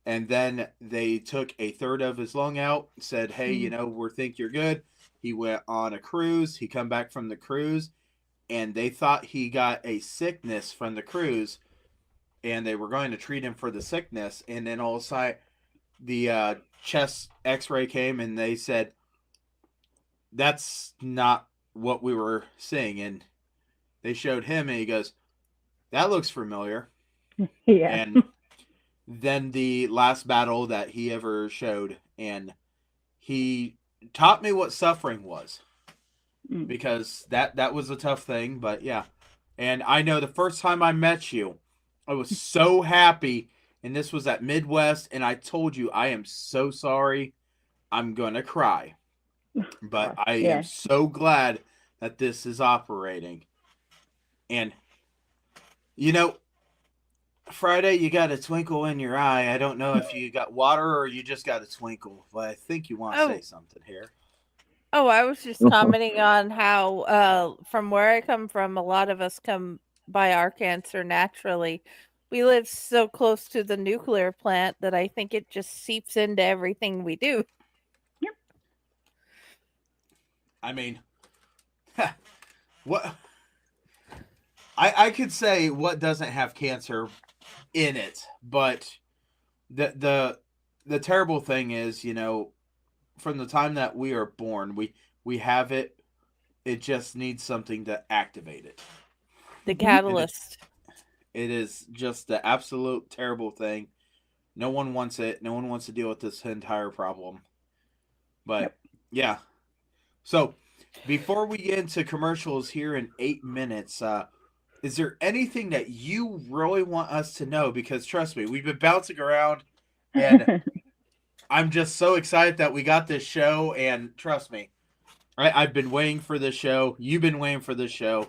and then they took a third of his lung out, said, hey, you know, we think you're good. He went on a cruise. He come back from the cruise, and they thought he got a sickness from the cruise, and they were going to treat him for the sickness. And then all of a sudden, the chest x-ray came, and they said, that's not what we were seeing. And they showed him, and he goes, that looks familiar. Yeah. And then the last battle that he ever showed, and he taught me what suffering was, because that was a tough thing. But yeah, and I know the first time I met you, I was so happy, and this was at Midwest, and I told you, I am so sorry, I'm gonna cry, but I am so glad that this is operating. And you know, Friday, you got a twinkle in your eye. I don't know if you got water or you just got a twinkle, but I think you want to say something here. Oh, I was just commenting on how, from where I come from, a lot of us come by our cancer naturally. We live so close to the nuclear plant that I think it just seeps into everything we do. Yep. I mean, what? I could say what doesn't have cancer in it, but the terrible thing is, you know, from the time that we are born, we have it. It just needs something to activate it. The catalyst. It is just the absolute terrible thing. No one wants it. No one wants to deal with this entire problem. But yeah. So before we get into commercials here in 8 minutes, is there anything that you really want us to know? Because trust me, we've been bouncing around, and I'm just so excited that we got this show. And trust me, I've been waiting for this show. You've been waiting for this show.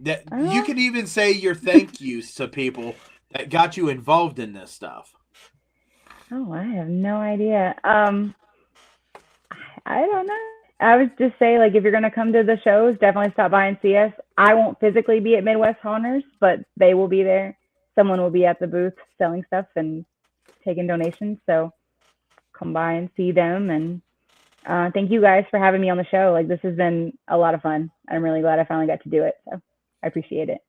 That you can even say your thank yous to people that got you involved in this stuff. Oh, I have no idea. I don't know. I would just say, like, if you're going to come to the shows, definitely stop by and see us. I won't physically be at Midwest Haunters, but they will be there. Someone will be at the booth selling stuff and taking donations. So come by and see them. And thank you guys for having me on the show. Like, this has been a lot of fun. I'm really glad I finally got to do it. So I appreciate it.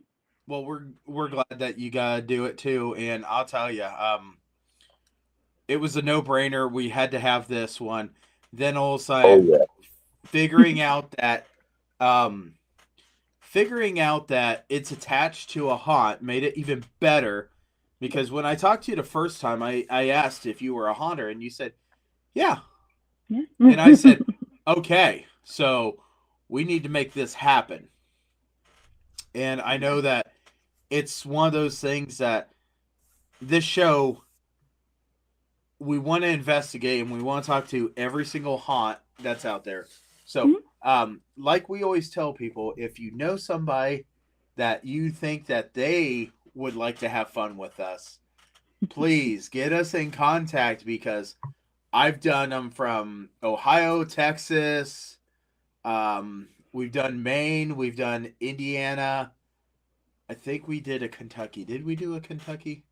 Well, we're glad that you got to do it too. And I'll tell you, it was a no-brainer. We had to have this one. Then all of a sudden, figuring out that it's attached to a haunt made it even better, because when I talked to you the first time, I asked if you were a haunter, and you said, yeah. And I said, okay, so we need to make this happen. And I know that it's one of those things that this show, we want to investigate, and we want to talk to every single haunt that's out there. So, like we always tell people, if you know somebody that you think that they would like to have fun with us, please get us in contact, because I've done them from Ohio, Texas. We've done Maine. We've done Indiana. I think we did a Kentucky. Did we do a Kentucky?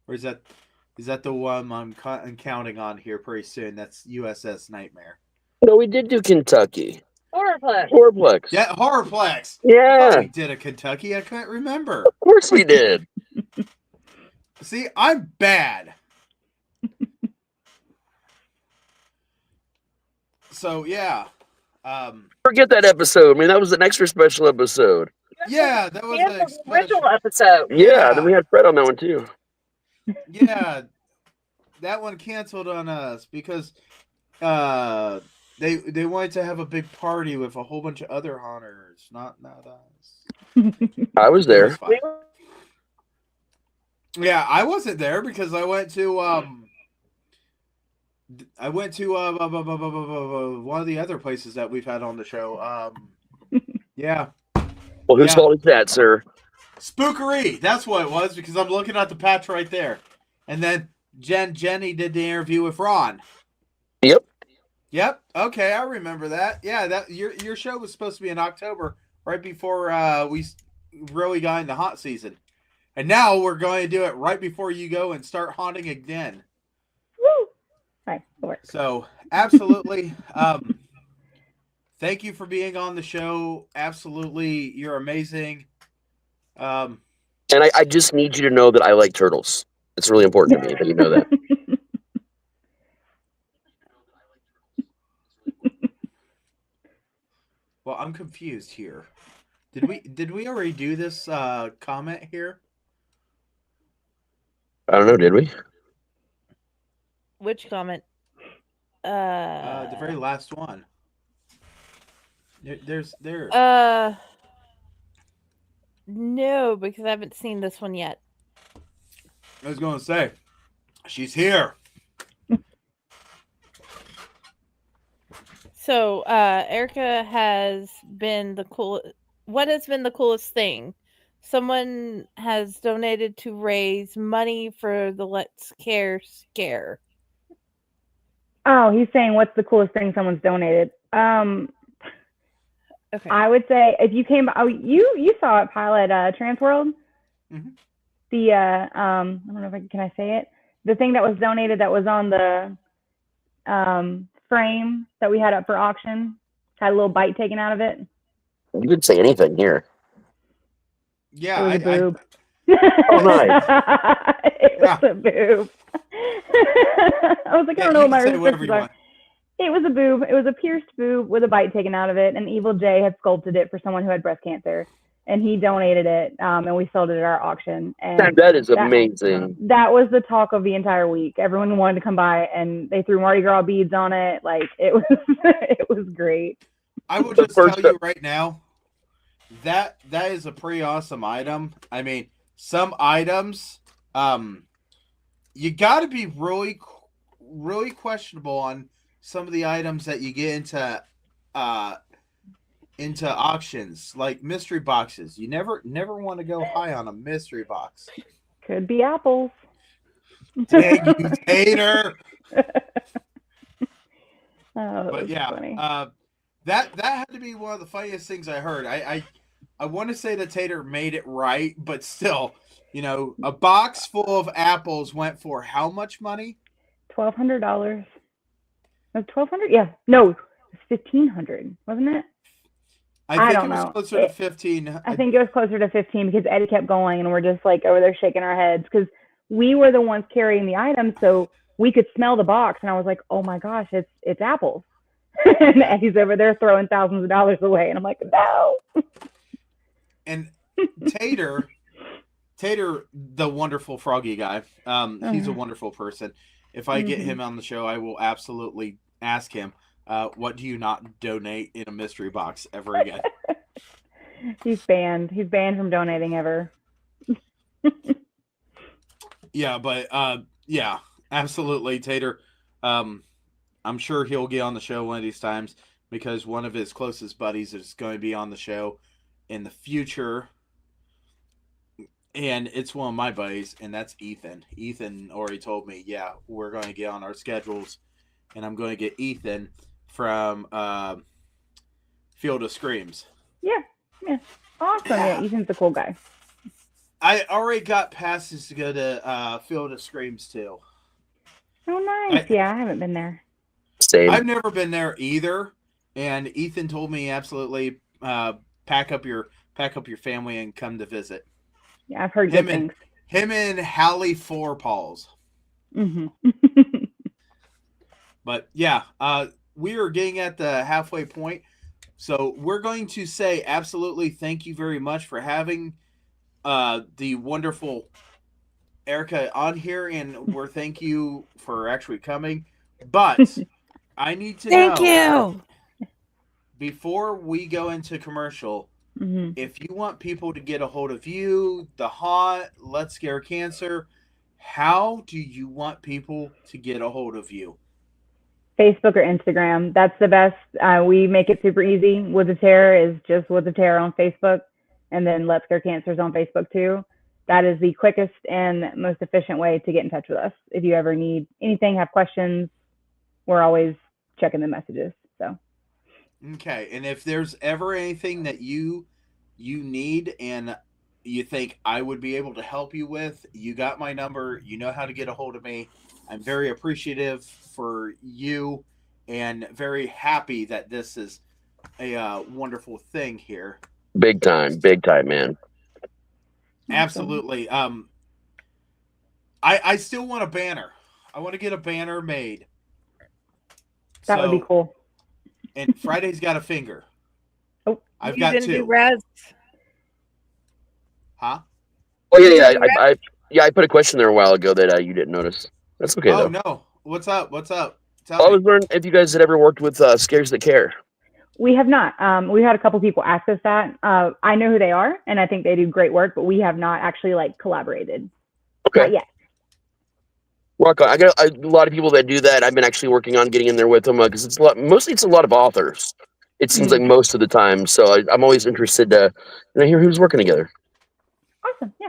Or is that the one I'm counting on here pretty soon? That's USS Nightmare. No, we did do Kentucky. Horrorplex. Yeah, Horrorplex. Yeah. I thought we did a Kentucky. I couldn't remember. Of course we did. See, I'm bad. So, yeah. Forget that episode. I mean, that was an extra special episode. Yeah, that was the original episode. Yeah, then we had Fred on that one too. Yeah, that one canceled on us because they wanted to have a big party with a whole bunch of other haunters, not us. I was there. Yeah, I wasn't there because I went to I went to one of the other places that we've had on the show. Yeah. Well, whose fault is that, sir? Spookery. That's what it was, because I'm looking at the patch right there. And then Jenny did the interview with Ron. Yep. Yep. Okay, I remember that. Yeah, that your show was supposed to be in October, right before we really got into haunt season. And now we're going to do it right before you go and start haunting again. Woo! Right, so absolutely. Thank you for being on the show. Absolutely, you're amazing. And I just need you to know that I like turtles. It's really important to me that you know that. Well, I'm confused here. Did we already do this comment here? I don't know, did we? Which comment? The very last one. No, because I haven't seen this one yet. I was going to say, she's here. So, Erika has been the cool. What has been the coolest thing? Someone has donated to raise money for the Let's Care scare. Oh, he's saying what's the coolest thing someone's donated? Okay. I would say if you came, you saw it, Pilot, Transworld. Mm-hmm. The I don't know if can I say it? The thing that was donated that was on the frame that we had up for auction had a little bite taken out of it. You could say anything here. Yeah, it was a boob. Oh, nice. It was a boob. I was like, I don't know what my restrictions are. It was a boob. It was a pierced boob with a bite taken out of it. And Evil Jay had sculpted it for someone who had breast cancer. And he donated it, and we sold it at our auction. And that is amazing. That was the talk of the entire week. Everyone wanted to come by, and they threw Mardi Gras beads on it. Like, it was, it was great. I will just tell you right now, that is a pretty awesome item. I mean, some items, you got to be really, really questionable on some of the items that you get into auctions, like mystery boxes. You never want to go high on a mystery box. Could be apples. Dang you, Tater. But yeah, funny. that had to be one of the funniest things I heard. I want to say that Tater made it right, but still, you know, a box full of apples went for how much money? $1,200. Was $1,200? Yeah. No, $1,500, wasn't it? I think it was closer to 15. I think it was closer to 15 because Eddie kept going, and we're just like over there shaking our heads because we were the ones carrying the items, so we could smell the box, and I was like, oh my gosh, it's apples. And Eddie's over there throwing thousands of dollars away, and I'm like, no. And Tater, the wonderful froggy guy, he's a wonderful person. If I get him on the show, I will absolutely ask him, what do you not donate in a mystery box ever again? He's banned. He's banned from donating ever. Yeah, but yeah, absolutely, Tater. I'm sure he'll get on the show one of these times because one of his closest buddies is going to be on the show in the future. And it's one of my buddies, and that's Ethan. Ethan already told me, yeah, we're going to get on our schedules, and I'm going to get Ethan from Field of Screams. Yeah. Awesome. Yeah, Ethan's a cool guy. I already got passes to go to Field of Screams, too. Oh, nice. I haven't been there. Same. I've never been there either, and Ethan told me absolutely pack up your family and come to visit. Yeah, I've heard good things. Him and Hallie Four Paws. But yeah, we are getting at the halfway point, so we're going to say absolutely thank you very much for having the wonderful Erika on here, and we're thank you for actually coming. But I need to know. Thank you. Before we go into commercial, if you want people to get a hold of you, the Haunt, Let's Scare Cancer, how do you want people to get a hold of you? Facebook or Instagram. That's the best. We make it super easy. Woods of Terror is just Woods of Terror on Facebook, and then Let's Cure Cancer is on Facebook too. That is the quickest and most efficient way to get in touch with us. If you ever need anything, have questions, we're always checking the messages. So. Okay, and if there's ever anything that you need and you think I would be able to help you with, you got my number. You know how to get a hold of me. I'm very appreciative for you and very happy that this is a wonderful thing here. Big time, man. Absolutely. I still want a banner. I want to get a banner made. That would be cool. And Friday's got a finger. Oh, I've got two. Huh? Oh yeah. I put a question there a while ago that you didn't notice. That's okay. Oh though. No! What's up? I was wondering if you guys had ever worked with Scares That Care. We have not. We had a couple people ask us that. I know who they are, and I think they do great work, but we have not actually collaborated. Okay. Not yet. Rock on. I got a lot of people that do that. I've been actually working on getting in there with them because it's mostly a lot of authors. It seems like most of the time. So I'm always interested to hear who's working together. Awesome. Yeah.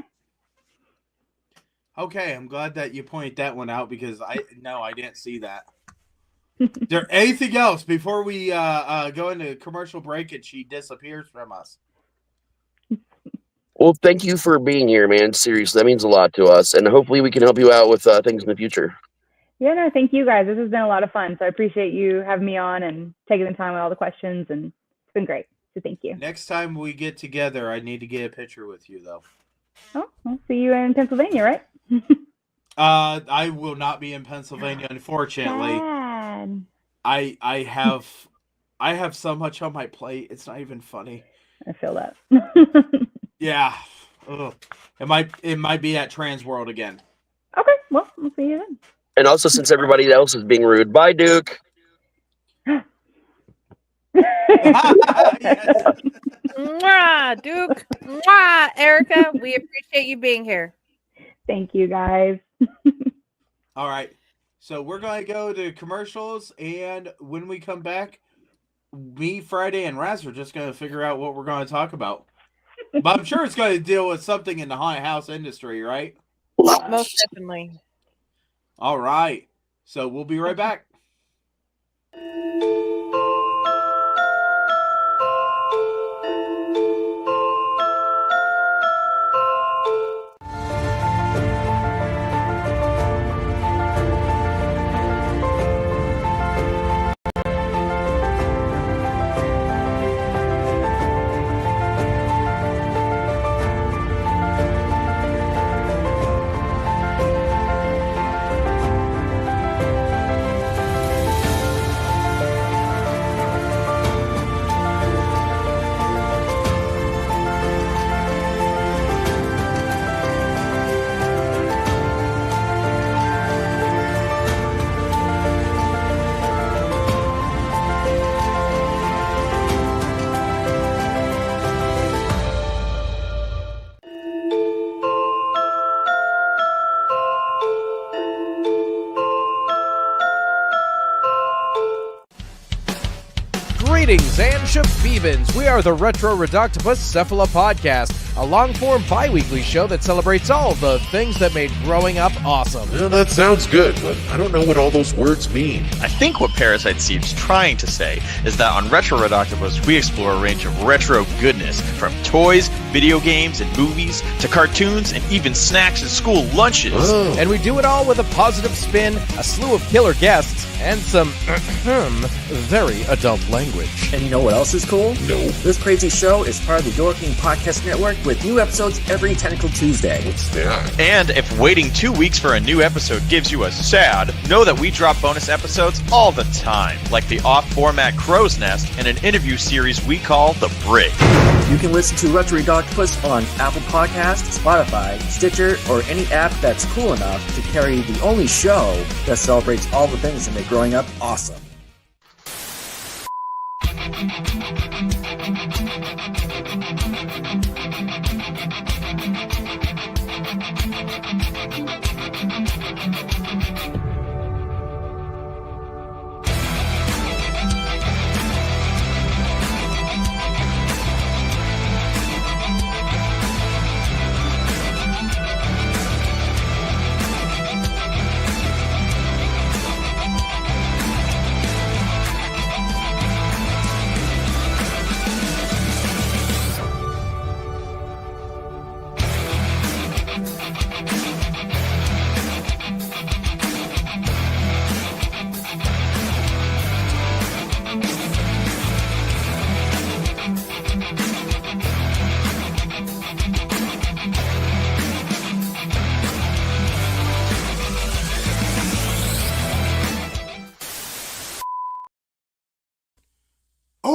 Okay, I'm glad that you pointed that one out because I didn't see that. There anything else before we go into commercial break and she disappears from us? Well, thank you for being here, man. Seriously, that means a lot to us, and hopefully we can help you out with things in the future. Yeah, no, thank you guys. This has been a lot of fun, so I appreciate you having me on and taking the time with all the questions, and it's been great. So thank you. Next time we get together, I need to get a picture with you, though. Oh, I'll see you in Pennsylvania, right? I will not be in Pennsylvania, unfortunately. Sad. I have so much on my plate. It's not even funny. I feel that. Yeah. Ugh. It might be at Trans World again. Okay, well, we'll see you then. And also, since everybody else is being rude, bye, Duke. Yes. Mwah, Duke. Mwah, Erika. We appreciate you being here. Thank you, guys. All right. So we're going to go to commercials, and when we come back, me, Friday, and Raz are just going to figure out what we're going to talk about. But I'm sure it's going to deal with something in the haunted house industry, right? Most definitely. All right. So we'll be right back. Greetings and shabebans. We are the Retro Reductopus Cephala Podcast, a long-form bi-weekly show that celebrates all the things that made growing up awesome. Well, that sounds good, but I don't know what all those words mean. I think what Parasite Steve's trying to say is that on Retro Reductopus, we explore a range of retro goodness, from toys, video games, and movies, to cartoons, and even snacks and school lunches. Oh. And we do it all with a positive spin, a slew of killer guests, and some very adult language. And you know what else is cool? No. This crazy show is part of the Your King Podcast Network with new episodes every Tentacle Tuesday. What's that? And if waiting 2 weeks for a new episode gives you a sad, know that we drop bonus episodes all the time, like the off-format Crow's Nest and an interview series we call The Brig. You can listen to Retro Reductopus on Apple Podcasts, Spotify, Stitcher, or any app that's cool enough to carry the only show that celebrates all the things that make growing up awesome.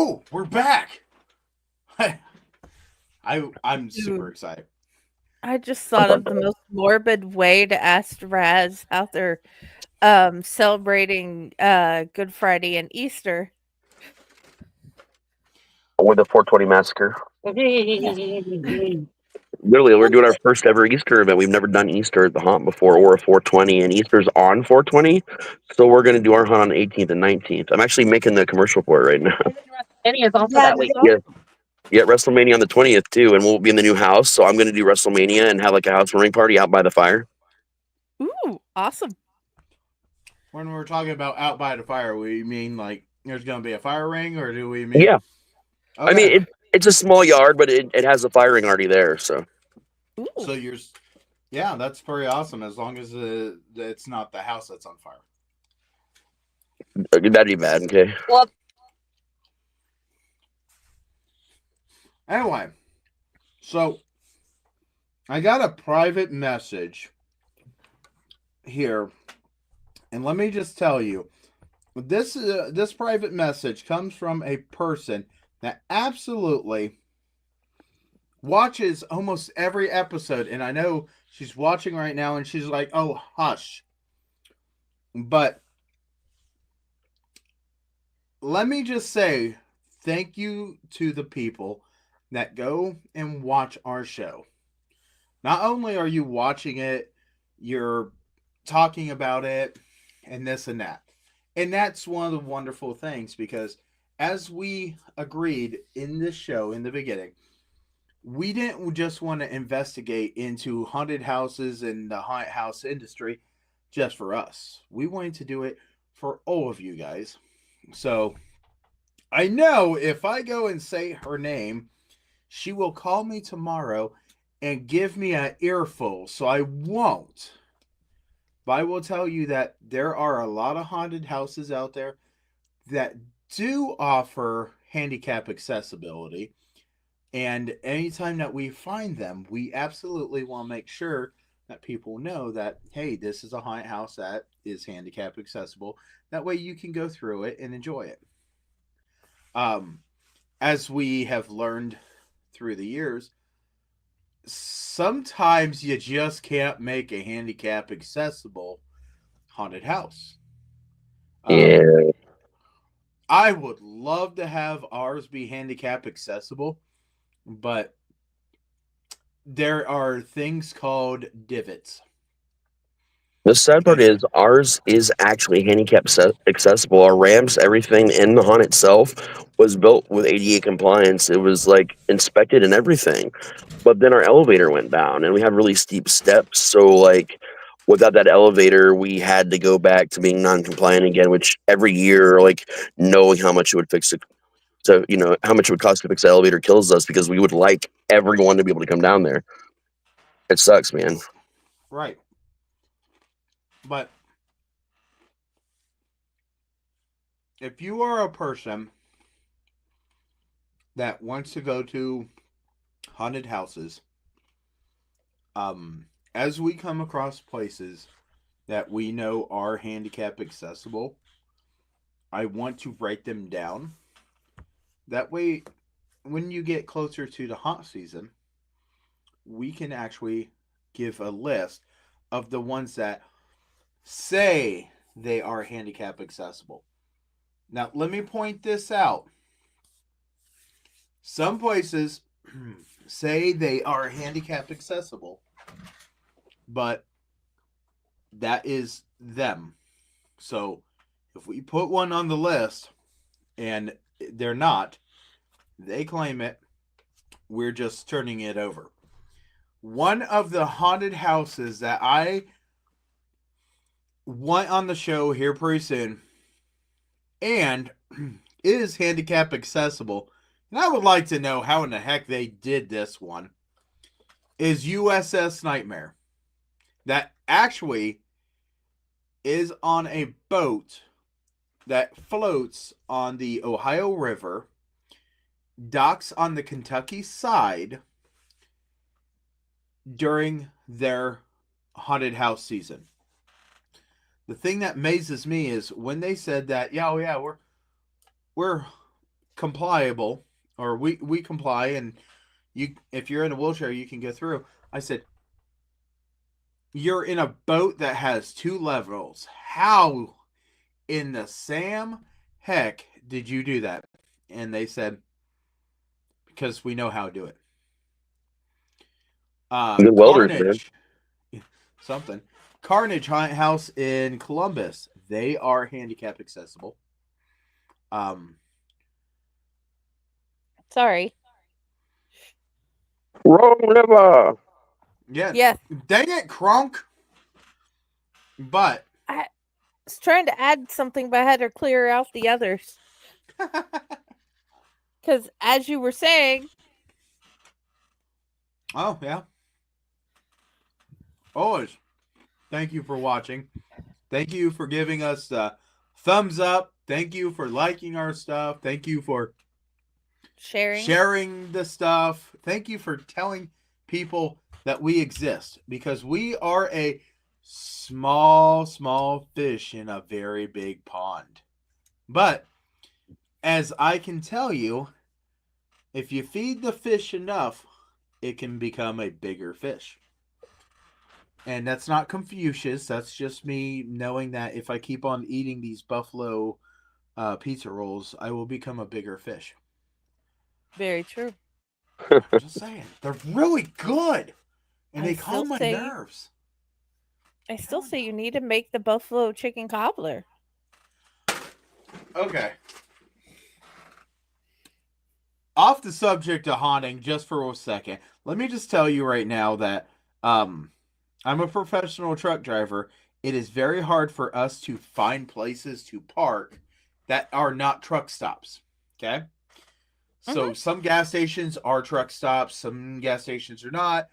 Oh, we're back. I'm super excited. I just thought of the most morbid way to ask Raz how they're celebrating Good Friday and Easter. With the 420 massacre. Literally, we're doing our first ever Easter event. We've never done Easter at the haunt before, or a 420, and Easter's on 420. So we're going to do our hunt on the 18th and 19th. I'm actually making the commercial for it right now. WrestleMania is also that week. Yeah, WrestleMania on the 20th too, and we'll be in the new house. So I'm going to do WrestleMania and have like a housewarming party out by the fire. Ooh, awesome. When we're talking about out by the fire, we mean like there's going to be a fire ring, or do we mean? Yeah. Okay. I mean, it's a small yard, but it has a fire ring already there. So. Ooh. So yeah, that's pretty awesome. As long as it's not the house that's on fire. That'd be bad. Okay. Well, anyway, so I got a private message here, and let me just tell you, this private message comes from a person that absolutely watches almost every episode, and I know she's watching right now, and she's like, "Oh, hush." But let me just say thank you to the people that go and watch our show. Not only are you watching it, you're talking about it and this and that. And that's one of the wonderful things, because as we agreed in this show in the beginning, we didn't just want to investigate into haunted hauses and the haunted house industry just for us. We wanted to do it for all of you guys. So I know if I go and say her name, she will call me tomorrow and give me an earful. So I won't. But I will tell you that there are a lot of haunted houses out there that do offer handicap accessibility. And anytime that we find them, we absolutely want to make sure that people know that, hey, this is a haunted house that is handicap accessible. That way you can go through it and enjoy it. As we have learned through the years, sometimes you just can't make a handicap accessible haunted house. Yeah. I would love to have ours be handicap accessible, but there are things called divots. The sad part is ours is actually handicap accessible. Our ramps, everything in the haunt itself was built with ADA compliance. It was like inspected and everything. But then our elevator went down and we had really steep steps. So like without that elevator, we had to go back to being non-compliant again, which every year, like knowing how much it would fix it. So, how much it would cost to fix the elevator kills us, because we would like everyone to be able to come down there. It sucks, man. Right. But if you are a person that wants to go to haunted houses, as we come across places that we know are handicap accessible, I want to write them down. That way, when you get closer to the haunt season, we can actually give a list of the ones that say they are handicap accessible. Now, let me point this out. Some places say they are handicap accessible, but that is them. So, if we put one on the list and they're not, they claim it, we're just turning it over. One of the haunted houses that I want on the show here pretty soon, and is handicap accessible, and I would like to know how in the heck they did this one, is USS Nightmare. That actually is on a boat that floats on the Ohio River, docks on the Kentucky side during their haunted house season. The thing that amazes me is when they said that, we're compliable, or we comply, and if you're in a wheelchair, you can go through. I said, you're in a boat that has 2 levels. How in the Sam heck did you do that? And they said, because we know how to do it. Good welders, man. Carnage, something. Carnage House in Columbus. They are handicap accessible. Sorry. Wrong lever. Yeah. Yes. Dang it, Kronk. But I was trying to add something, but I had to clear out the others. Because as you were saying. Oh, yeah. Always. Thank you for watching. Thank you for giving us the thumbs up. Thank you for liking our stuff. Thank you for sharing the stuff. Thank you for telling people that we exist, because we are a small fish in a very big pond. But as I can tell you, if you feed the fish enough, it can become a bigger fish. And that's not Confucius. That's just me knowing that if I keep on eating these buffalo pizza rolls, I will become a bigger fish. Very true. I'm just saying. They're really good. And they calm my nerves. I still say you need to make the buffalo chicken cobbler. Okay. Off the subject of haunting, just for a second, let me just tell you right now that I'm a professional truck driver. It is very hard for us to find places to park that are not truck stops. Okay? So some gas stations are truck stops, some gas stations are not.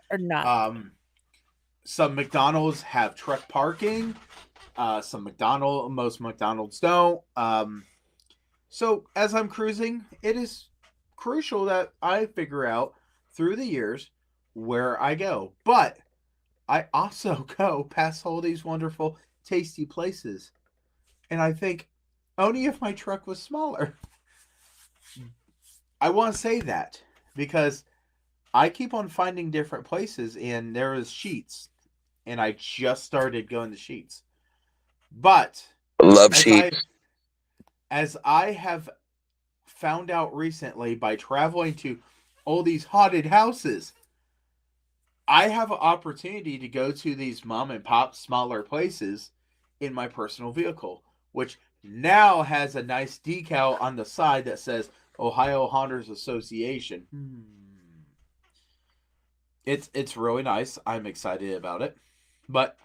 Some McDonald's have truck parking. Most McDonald's don't. So as I'm cruising, it is crucial that I figure out through the years where I go. But I also go past all these wonderful, tasty places. And I think, only if my truck was smaller. I want to say that because I keep on finding different places, and there is Sheets. And I just started going to Sheets. But love Sheets. As I have found out recently by traveling to all these haunted houses, I have an opportunity to go to these mom and pop smaller places in my personal vehicle, which now has a nice decal on the side that says Ohio Haunters Association. It's really nice. I'm excited about it. But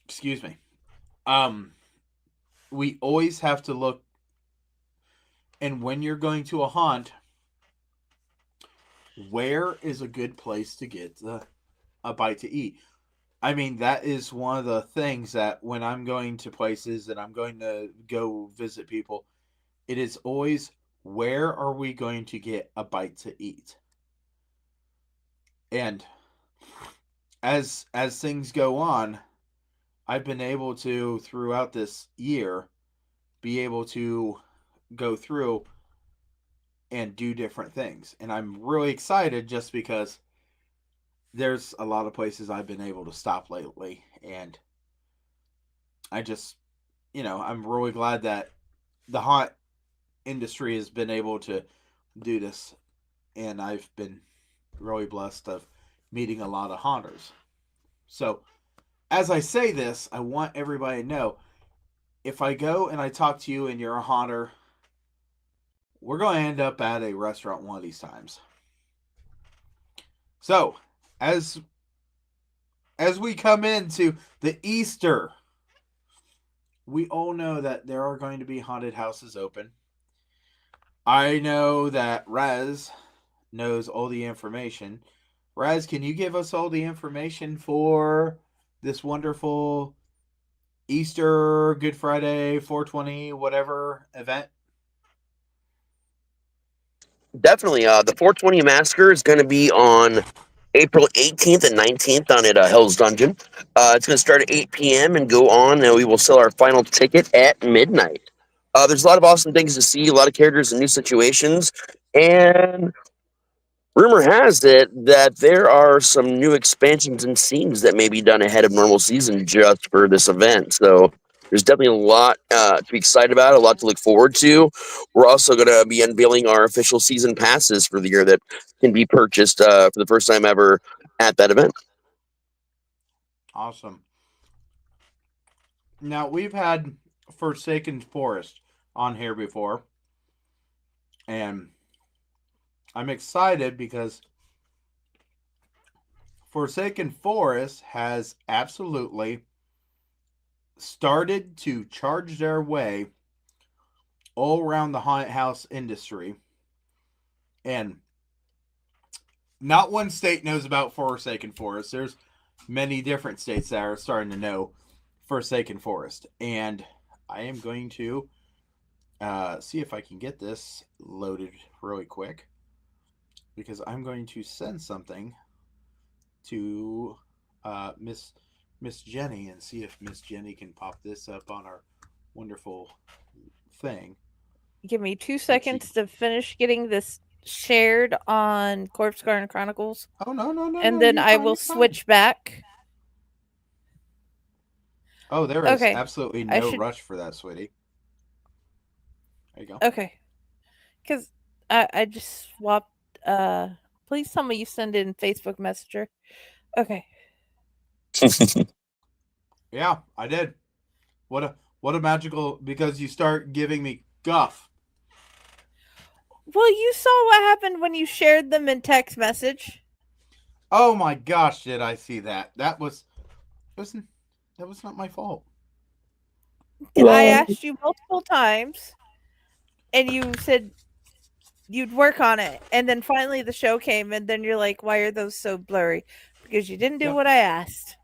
excuse me. We always have to look, and when you're going to a haunt, where is a good place to get a bite to eat? I mean, that is one of the things that when I'm going to places and I'm going to go visit people, it is always, where are we going to get a bite to eat? And as things go on, I've been able to, throughout this year, be able to go through and do different things. And I'm really excited just because there's a lot of places I've been able to stop lately. And I just, I'm really glad that the haunt industry has been able to do this. And I've been really blessed of meeting a lot of haunters. So, as I say this, I want everybody to know, if I go and I talk to you and you're a haunter, we're going to end up at a restaurant one of these times. So, as we come into the Easter, we all know that there are going to be haunted houses open. I know that Raz knows all the information. Raz, can you give us all the information for this wonderful Easter, Good Friday, 420, whatever event? Definitely. The 420 Massacre is going to be on April 18th and 19th on at Hell's Dungeon. It's going to start at 8 p.m. and go on, and we will sell our final ticket at midnight. There's a lot of awesome things to see, a lot of characters and new situations, and rumor has it that there are some new expansions and scenes that may be done ahead of normal season just for this event. So there's definitely a lot to be excited about, a lot to look forward to. We're also going to be unveiling our official season passes for the year that can be purchased for the first time ever at that event. Awesome. Now, we've had Forsaken Forest on here before, and I'm excited because Forsaken Forest has absolutely started to charge their way all around the haunted house industry, and not one state knows about Forsaken Forest. There's many different states that are starting to know Forsaken Forest, and I am going to see if I can get this loaded really quick, because I'm going to send something to Miss Jenny and see if Miss Jenny can pop this up on our wonderful thing. Give me 2 seconds to finish getting this shared on Corpse Garden Chronicles. Oh, no. And then I will switch back. Oh, there is absolutely no rush for that, sweetie. There you go. Okay. Because I just swapped. Please tell me you send it in Facebook Messenger. Okay. Yeah, I did. What a magical, because you start giving me guff. Well, you saw what happened when you shared them in text message. Oh my gosh, did I see that? That was not my fault. And I asked you multiple times, and you said you'd work on it. And then finally the show came, and then you're like, why are those so blurry? Because you didn't do what I asked.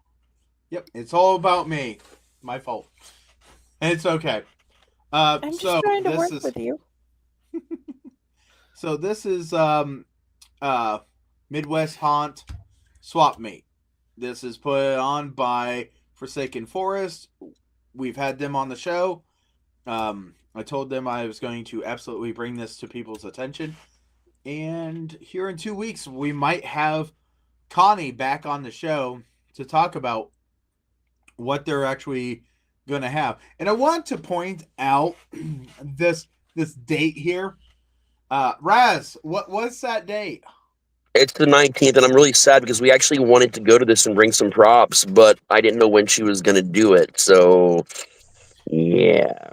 Yep, it's all about me. My fault. And it's okay. I'm just trying to work with you. So this is Midwest Haunt Swap Meet. This is put on by Forsaken Forest. We've had them on the show. I told them I was going to absolutely bring this to people's attention. And here in 2 weeks, we might have Connie back on the show to talk about what they're actually going to have. And I want to point out this date here. Raz, what's that date? It's the 19th, and I'm really sad because we actually wanted to go to this and bring some props, but I didn't know when she was going to do it. So, yeah.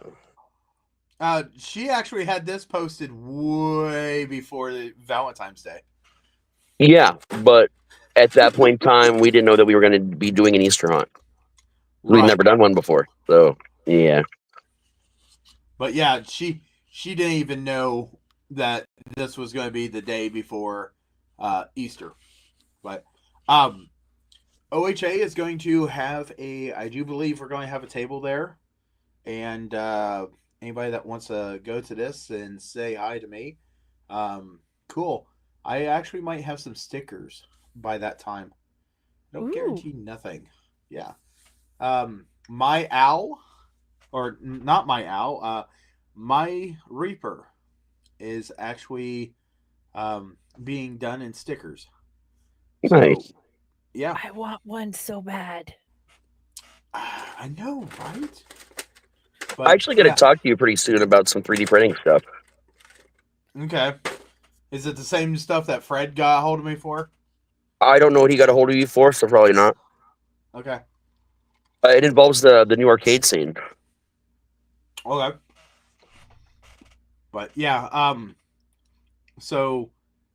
She actually had this posted way before Valentine's Day. Yeah, but at that point in time, we didn't know that we were going to be doing an Easter hunt. We've never done one before, so yeah. But yeah, she didn't even know that this was going to be the day before Easter. But OHA is going to have I do believe we're going to have a table there, and anybody that wants to go to this and say hi to me, cool. I actually might have some stickers by that time. Don't guarantee nothing. Yeah. My owl, or not my owl, my Reaper is actually being done in stickers. Nice. So, yeah. I want one so bad. I know, right? I'm actually going to talk to you pretty soon about some 3D printing stuff. Okay. Is it the same stuff that Fred got a hold of me for? I don't know what he got a hold of you for, so probably not. Okay. It involves the new arcade scene. Okay. But yeah, so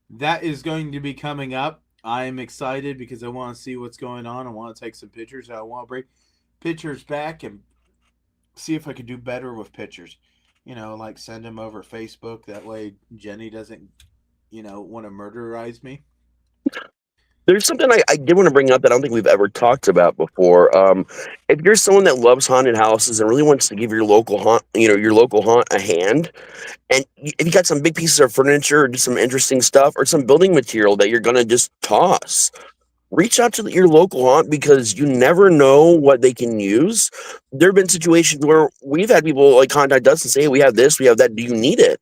that is going to be coming up. I'm excited because I want to see what's going on. I want to take some pictures. I want to bring pictures back and see if I could do better with pictures. Like send them over Facebook. That way Jenny doesn't, want to murderize me. There's something I did want to bring up that I don't think we've ever talked about before. If you're someone that loves haunted houses and really wants to give your local haunt a hand, and if you got some big pieces of furniture or just some interesting stuff or some building material that you're gonna just toss, reach out to your local haunt because you never know what they can use. There have been situations where we've had people like contact us and say, hey, we have this, we have that. Do you need it?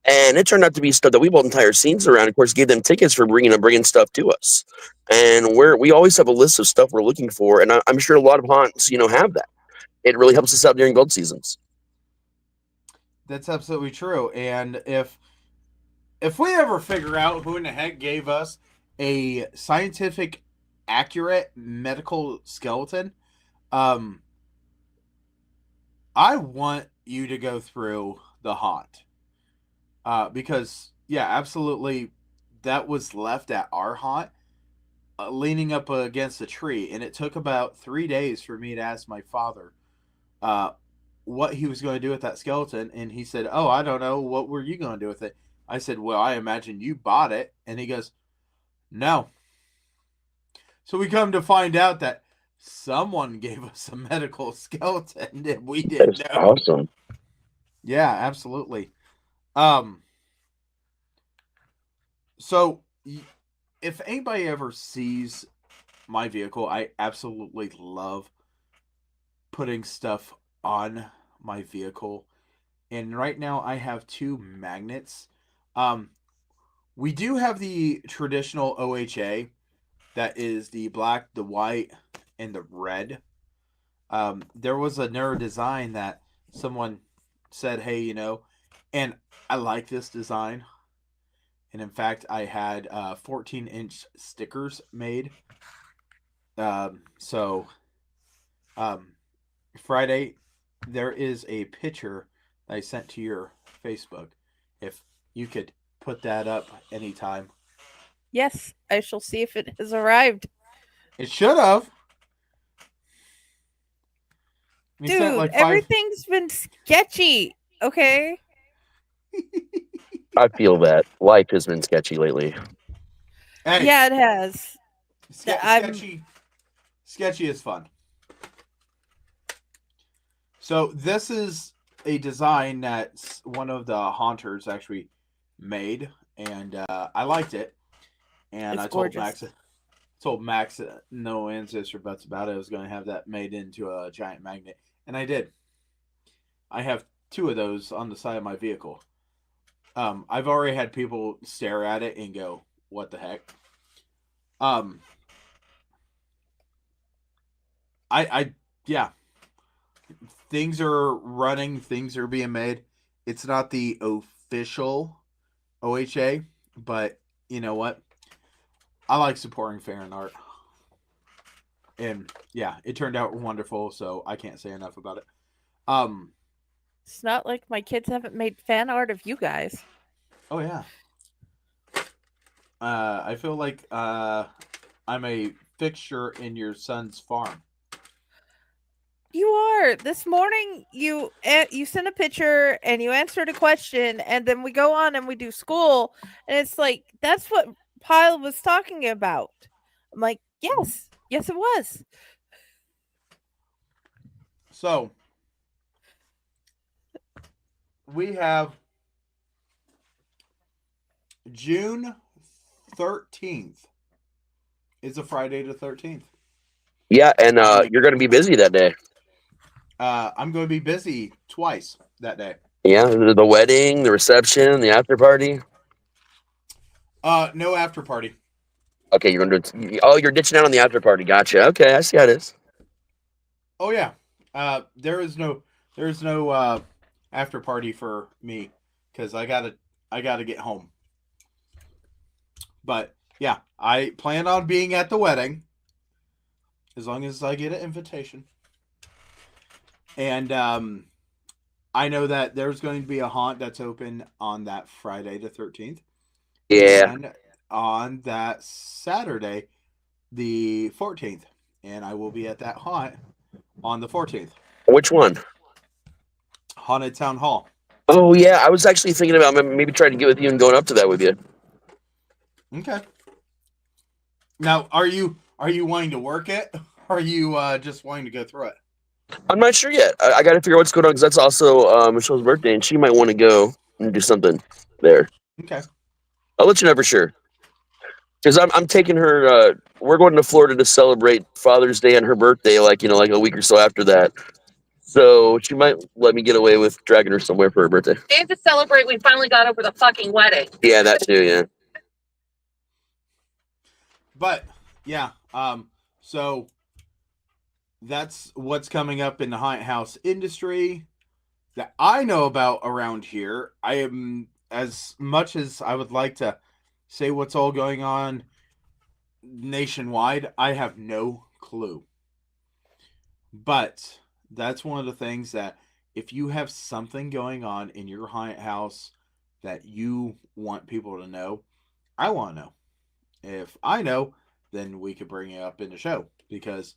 And it turned out to be stuff that we built entire scenes around. Of course, gave them tickets for bringing stuff to us. And we always have a list of stuff we're looking for. And I'm sure a lot of haunts, have that. It really helps us out during build seasons. That's absolutely true. And if we ever figure out who in the heck gave us a scientific, accurate medical skeleton, I want you to go through the haunt. Because, yeah, absolutely, that was left at our haunt, leaning up against a tree. And it took about 3 days for me to ask my father what he was going to do with that skeleton. And he said, oh, I don't know. What were you going to do with it? I said, well, I imagine you bought it. And he goes, no. So we come to find out that someone gave us a medical skeleton that we didn't That's know. awesome. Yeah, absolutely. So if anybody ever sees my vehicle, I absolutely love putting stuff on my vehicle. And right now I have 2 magnets. We do have the traditional OHA that is the black, the white, and the red. There was another design that someone said, hey, and I like this design. And in fact, I had 14-inch stickers made. Friday, there is a picture that I sent to your Facebook. If you could put that up anytime. Yes, I shall see if it has arrived. It should have. Dude, everything's been sketchy, okay? I feel that. Life has been sketchy lately. Hey, yeah, it has. Sketchy is fun. So this is a design that one of the haunters actually made, and I liked it. And it's I told Max no ands, ifs, or buts about it. I was going to have that made into a giant magnet, and I did. I have 2 of those on the side of my vehicle. I've already had people stare at it and go, "What the heck?" Yeah. Things are running. Things are being made. It's not the official OHA, but you know what? I like supporting fan art. And yeah, it turned out wonderful, so I can't say enough about it. It's not like my kids haven't made fan art of you guys. Oh yeah. I feel like I'm a fixture in your son's farm. You are. This morning, you sent a picture and you answered a question, and then we go on and we do school, and it's like that's what Pyle was talking about. I'm like, yes, it was. So we have June 13th. It's a Friday the 13th. Yeah, and you're going to be busy that day. I'm going to be busy twice that day. Yeah, the wedding, the reception, the after party. No after party. Okay, you're ditching out on the after party. Gotcha. Okay, I see how it is. Oh yeah. There is no after party for me because I gotta get home. But yeah, I plan on being at the wedding as long as I get an invitation. And I know that there's going to be a haunt that's open on that Friday the 13th. Yeah. And on that Saturday, the 14th. And I will be at that haunt on the 14th. Which one? Haunted Town Hall. Oh, yeah. I was actually thinking about maybe trying to get with you and going up to that with you. Okay. Now, are you wanting to work it? Or are you just wanting to go through it? I'm not sure yet. I got to figure out what's going on because that's also Michelle's birthday, and she might want to go and do something there. Okay. I'll let you know for sure. Because I'm taking her. We're going to Florida to celebrate Father's Day and her birthday, like a week or so after that. So she might let me get away with dragging her somewhere for her birthday. And to celebrate, we finally got over the fucking wedding. Yeah, that too. Yeah. But yeah, so that's what's coming up in the haunted house industry that I know about around here. I am, as much as I would like to say what's all going on nationwide, I have no clue. But that's one of the things that if you have something going on in your haunted house that you want people to know, I want to know. If I know, then we could bring it up in the show because,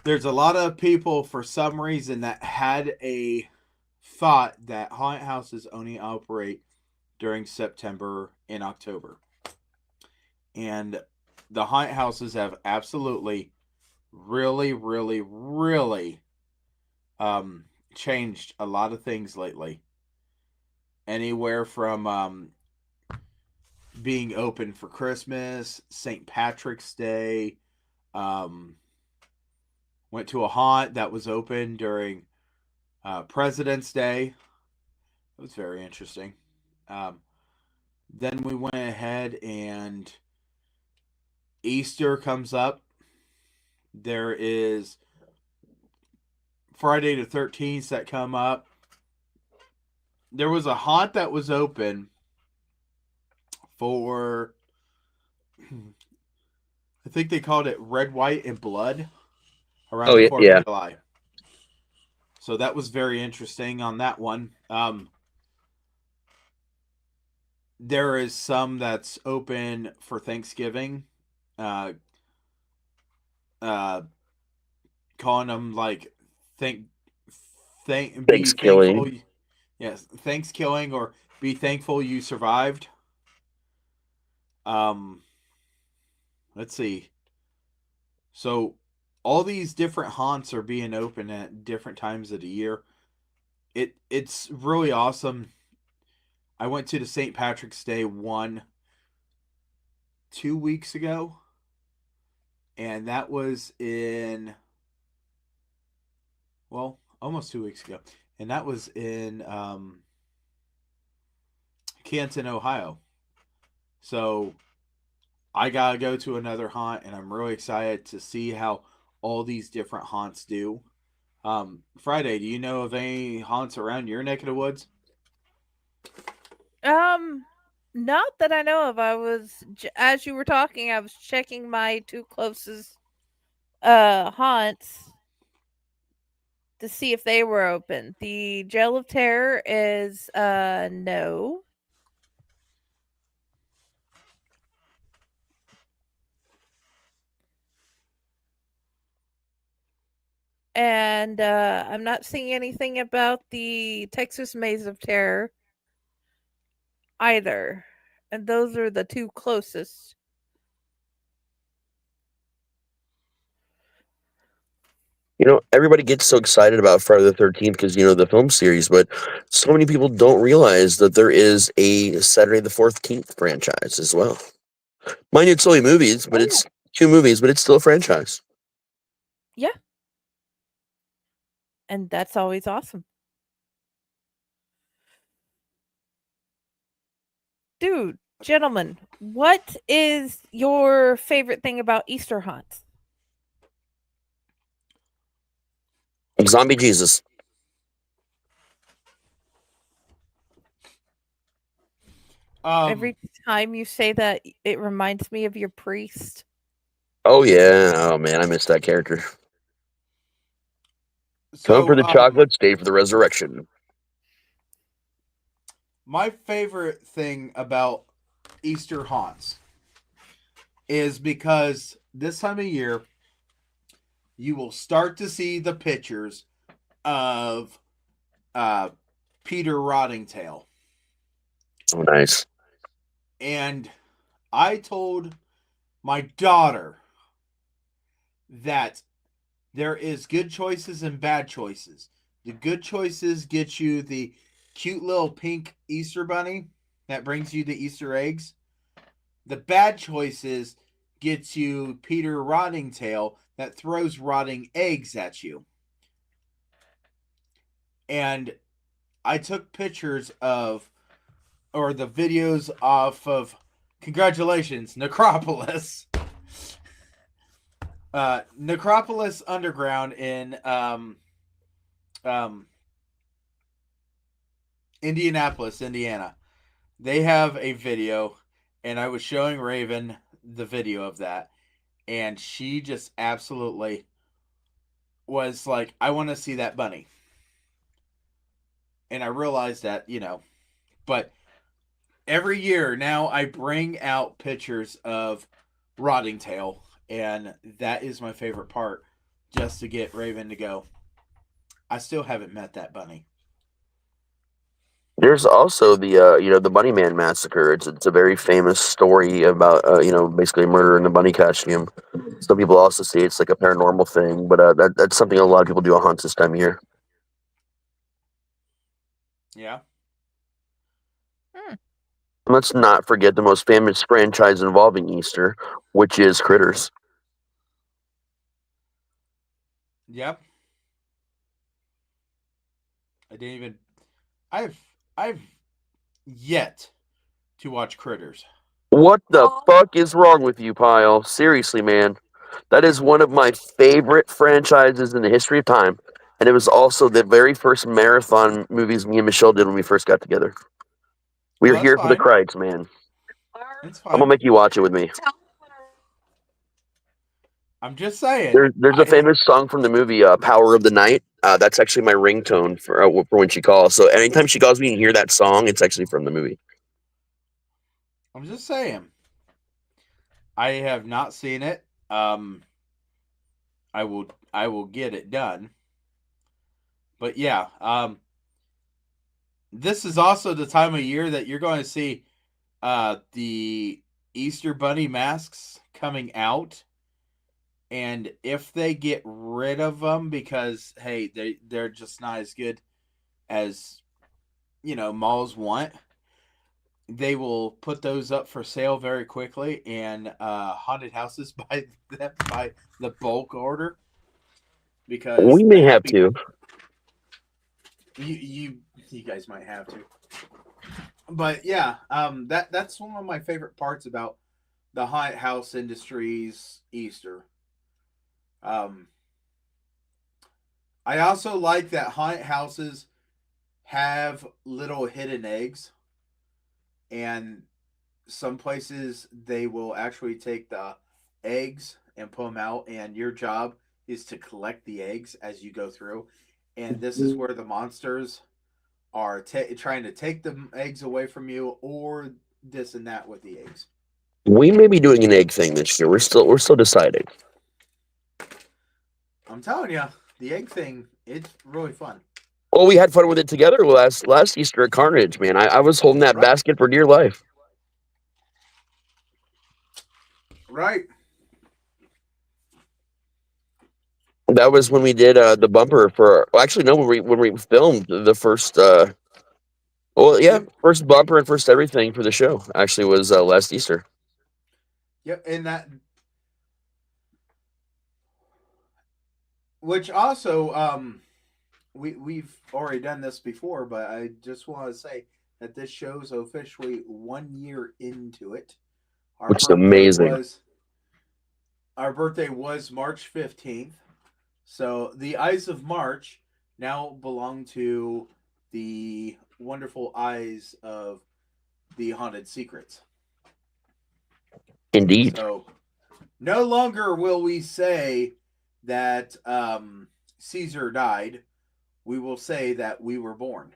there's a lot of people for some reason that had a thought that haunted houses only operate during September and October. And the haunted houses have absolutely really, really, really changed a lot of things lately. Anywhere from being open for Christmas, St. Patrick's Day, went to a haunt that was open during President's Day. It was very interesting. Then we went ahead and Easter comes up. There is Friday the 13th that come up. There was a haunt that was open for, I think they called it Red, White, and Blood around the 4th of July. So that was very interesting on that one. There is some that's open for Thanksgiving. Calling them like be thankful. Yes, Thanksgiving or be thankful you survived. Let's see. So all these different haunts are being open at different times of the year. It's really awesome. I went to the St. Patrick's Day one 2 weeks ago. And that was in, well, almost 2 weeks ago. And that was in Canton, Ohio. So I got to go to another haunt, and I'm really excited to see how all these different haunts do. Friday, do you know of any haunts around your neck of the woods? Not that I know of. I was, as you were talking, I was checking my 2 closest haunts to see if they were open. The Jail of Terror is no. And I'm not seeing anything about the Texas Maze of Terror either. And those are the 2 closest. Everybody gets so excited about Friday the 13th because, the film series, but so many people don't realize that there is a Saturday the 14th franchise as well. Mind you, it's only movies, but it's 2 movies, but it's still a franchise. Yeah. And that's always awesome. Dude, gentlemen, what is your favorite thing about Easter haunts? Zombie Jesus. Every time you say that, it reminds me of your priest. Oh, yeah. Oh, man, I missed that character. Come for the chocolate, stay for the resurrection. My favorite thing about Easter haunts is because this time of year, you will start to see the pictures of Peter Rottingtail. Oh, nice. And I told my daughter that there is good choices and bad choices. The good choices get you the cute little pink Easter bunny that brings you the Easter eggs. The bad choices gets you Peter Rottingtail that throws rotting eggs at you. And I took pictures of, or the videos off of, congratulations, Necropolis. Necropolis Underground in Indianapolis, Indiana. They have a video, and I was showing Raven the video of that, and she just absolutely was like, I want to see that bunny. And I realized that, but every year now I bring out pictures of Rottingtail, and that is my favorite part, just to get Raven to go, I still haven't met that bunny. There's also the Bunny Man massacre. It's a very famous story about basically murder in the bunny costume. Some people also say it's like a paranormal thing, but that's something a lot of people do on haunts this time of year. Yeah. Let's not forget the most famous franchise involving Easter, which is Critters. Yep. I've yet to watch Critters. What the fuck is wrong with you, Pyle? Seriously, man. That is one of my favorite franchises in the history of time. And it was also the very first marathon movies me and Michelle did when we first got together. We were here for the Crites, man. It's I'm fine. gonna make you watch it with me. I'm just saying. There's a famous song from the movie Power of the Night. That's actually my ringtone for when she calls. So anytime she calls me and hear that song, it's actually from the movie. I'm just saying. I have not seen it. I will get it done. But yeah, this is also the time of year that you're going to see the Easter Bunny masks coming out. And if they get rid of them because, hey, they're just not as good as, malls want, they will put those up for sale very quickly, and haunted houses buy them by the bulk order. Because we may have to. You guys might have to. But yeah, that's one of my favorite parts about the haunted house industry's Easter. I also like that haunted houses have little hidden eggs, and some places they will actually take the eggs and put them out, and your job is to collect the eggs as you go through. And this is where the monsters are trying to take the eggs away from you, or this and that with the eggs. We may be doing an egg thing this year. We're still deciding. I'm telling you, the egg thing, it's really fun. Well, we had fun with it together last Easter at Carnage, man. I was holding that basket for dear life. Right. That was when we did the bumper for. Well, actually, no, when we filmed the first. First bumper and first everything for the show. Actually, was last Easter. Yep, and that. Which also, we've already done this before, but I just want to say that this show's officially 1 year into it. Which is amazing. Our birthday was March 15th. So the Eyes of March now belong to the wonderful eyes of the Haunted Secrets. Indeed. So no longer will we say that Caesar died. We will say that we were born.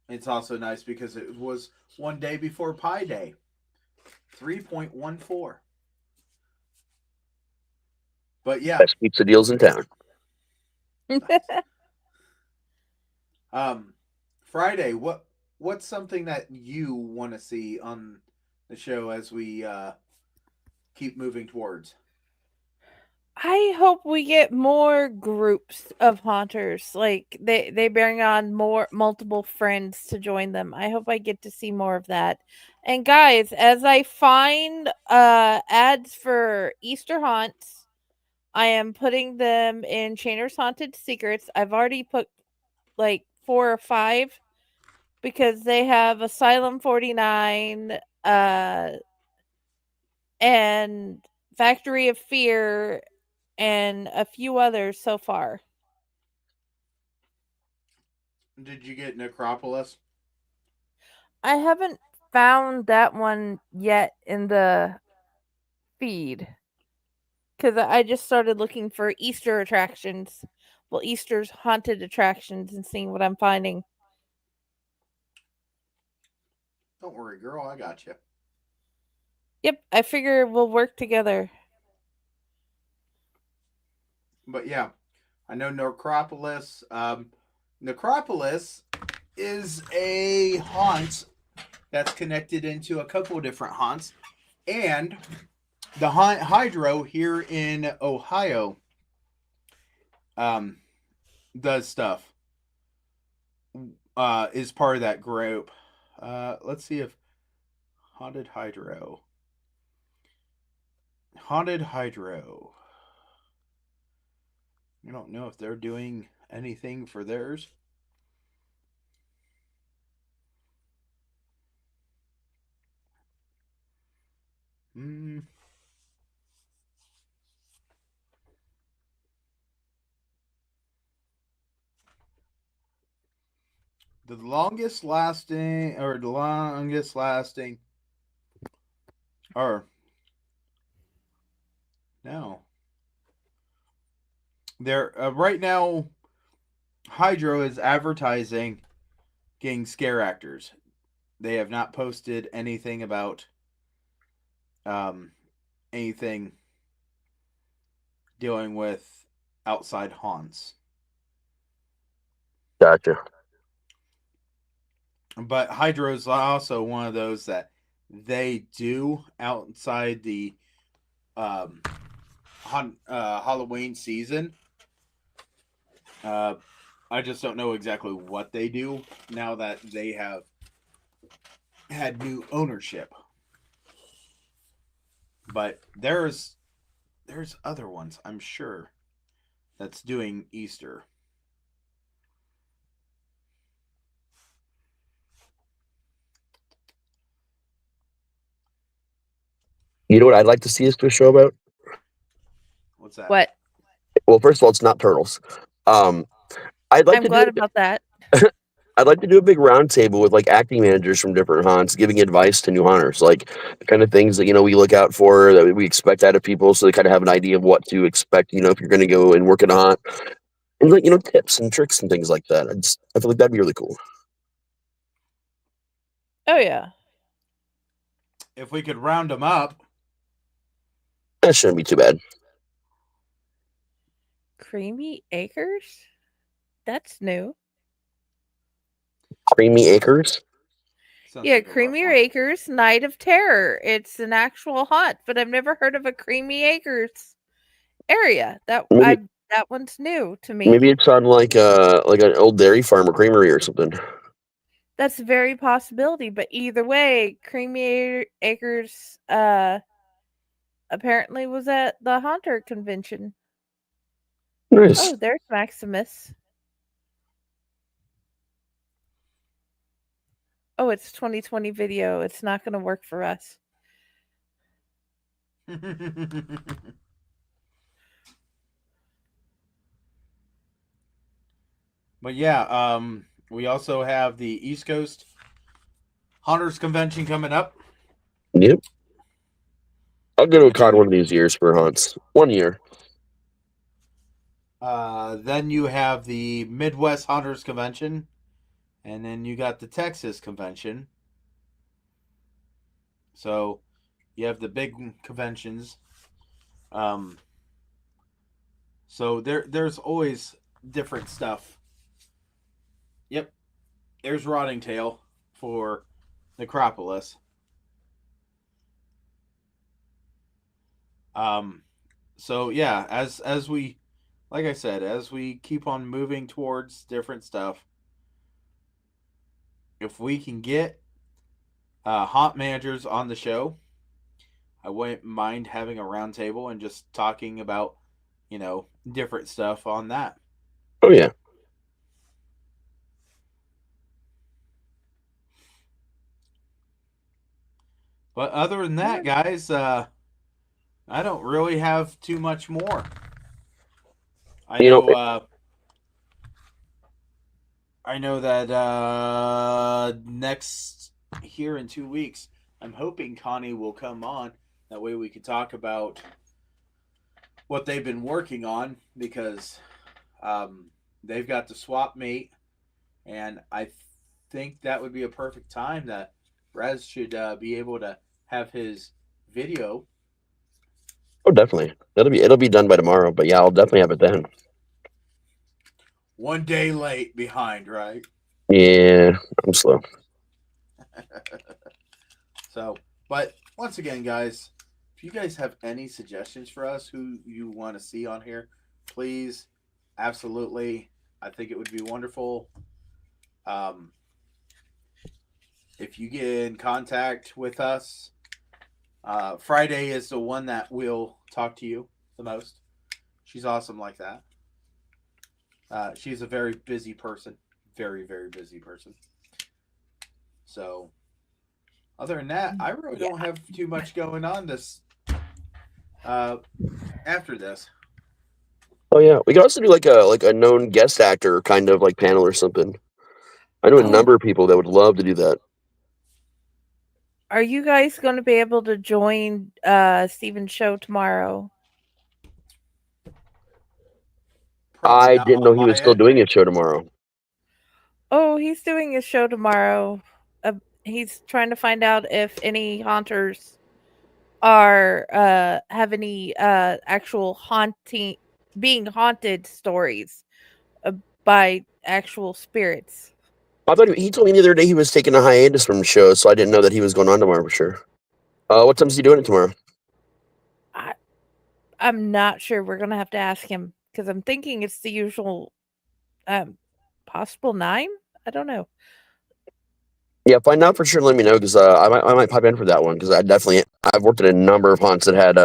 It's also nice because it was one day before Pi Day. 3.14. But yeah. Best pizza deals in town. Friday, what's something that you want to see on the show as we keep moving towards? I hope we get more groups of haunters. Like they bring on more multiple friends to join them. I hope I get to see more of that. And guys, as I find ads for Easter haunts, I am putting them in Chainer's Haunted Secrets. I've already put like 4 or 5 because they have Asylum 49 and Factory of Fear and a few others so far. Did you get Necropolis? I haven't found that one yet in the feed because I just started looking for Easter attractions. Well, Easter's haunted attractions and seeing what I'm finding. Don't worry, girl. I got you. Yep, I figure we'll work together. But yeah, I know Necropolis. Necropolis is a haunt that's connected into a couple of different haunts. And the haunt Hydro here in Ohio does stuff. Is part of that group. Let's see if Haunted Hydro. Haunted Hydro. I don't know if they're doing anything for theirs. The longest lasting, or no. They're right now. Hydro is advertising getting scare actors. They have not posted anything about anything dealing with outside haunts. Gotcha. But Hydro is also one of those that they do outside the Halloween season. I just don't know exactly what they do now that they have had new ownership. But there's other ones, I'm sure, that's doing Easter. You know what I'd like to see us do a show about? What's that? What? Well, first of all, it's not turtles. I'd like I'm to glad about that. I'd like to do a big roundtable with like acting managers from different haunts, giving advice to new hunters, like the kind of things that we look out for, that we expect out of people, so they kind of have an idea of what to expect. If you're going to go and work in a haunt, and like tips and tricks and things like that. I feel like that'd be really cool. Oh yeah. If we could round them up, that shouldn't be too bad. Creamy Acres? That's new. Creamy Acres? Yeah, Creamy Acres, Night of Terror. It's an actual haunt, but I've never heard of a Creamy Acres area. That one's new to me. Maybe it's on like an old dairy farm or creamery or something. That's a very possibility, but either way, Creamy Acres apparently was at the Haunter convention. Nice. Oh, there's Maximus. Oh, it's 2020 video. It's not going to work for us. But yeah, we also have the East Coast Hunters Convention coming up. Yep. I'll go to a con one of these years for hunts. 1 year. Then you have the Midwest Hunters Convention. And then you got the Texas Convention. So you have the big conventions. So there's always different stuff. Yep. There's Rotting Tail for Necropolis. So yeah, as we, like I said, as we keep on moving towards different stuff, if we can get haunt managers on the show, I wouldn't mind having a roundtable and just talking about, different stuff on that. Oh yeah. But other than that, guys, I don't really have too much more. I know that next here in 2 weeks, I'm hoping Connie will come on. That way we could talk about what they've been working on, because they've got the swap meet, and I think that would be a perfect time that Rez should be able to have his video. Oh, definitely. It'll be done by tomorrow, but yeah, I'll definitely have it then. 1 day late behind, right? Yeah, I'm slow. So, but once again, guys, if you guys have any suggestions for us who you want to see on here, please, absolutely. I think it would be wonderful. If you get in contact with us, Friday is the one that will talk to you the most. She's awesome like that. She's a very busy person. Very, very busy person. So, other than that, I really don't have too much going on this after this. Oh yeah, we could also do like a known guest actor kind of like panel or something. I know a number of people that would love to do that. Are you guys going to be able to join Steven's show tomorrow? I didn't know he was still doing a show tomorrow. Oh, he's doing a show tomorrow. He's trying to find out if any haunters are have any actual being haunted stories by actual spirits. I thought he told me the other day he was taking a hiatus from the show, so I didn't know that he was going on tomorrow for sure. What time is he doing it tomorrow? I'm not sure. We're gonna have to ask him, because I'm thinking it's the usual, possible 9. I don't know. Yeah, find out for sure. Let me know, because I might pop in for that one, because I've worked at a number of haunts that had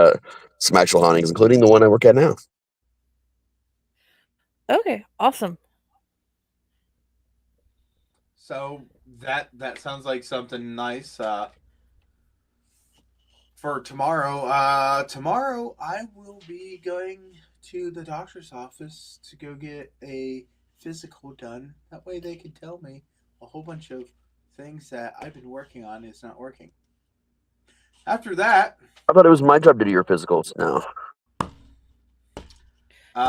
some actual hauntings, including the one I work at now. Okay, awesome. So that sounds like something nice for tomorrow. Tomorrow I will be going to the doctor's office to go get a physical done. That way they can tell me a whole bunch of things that I've been working on is not working. After that, I thought it was my job to do your physicals. No.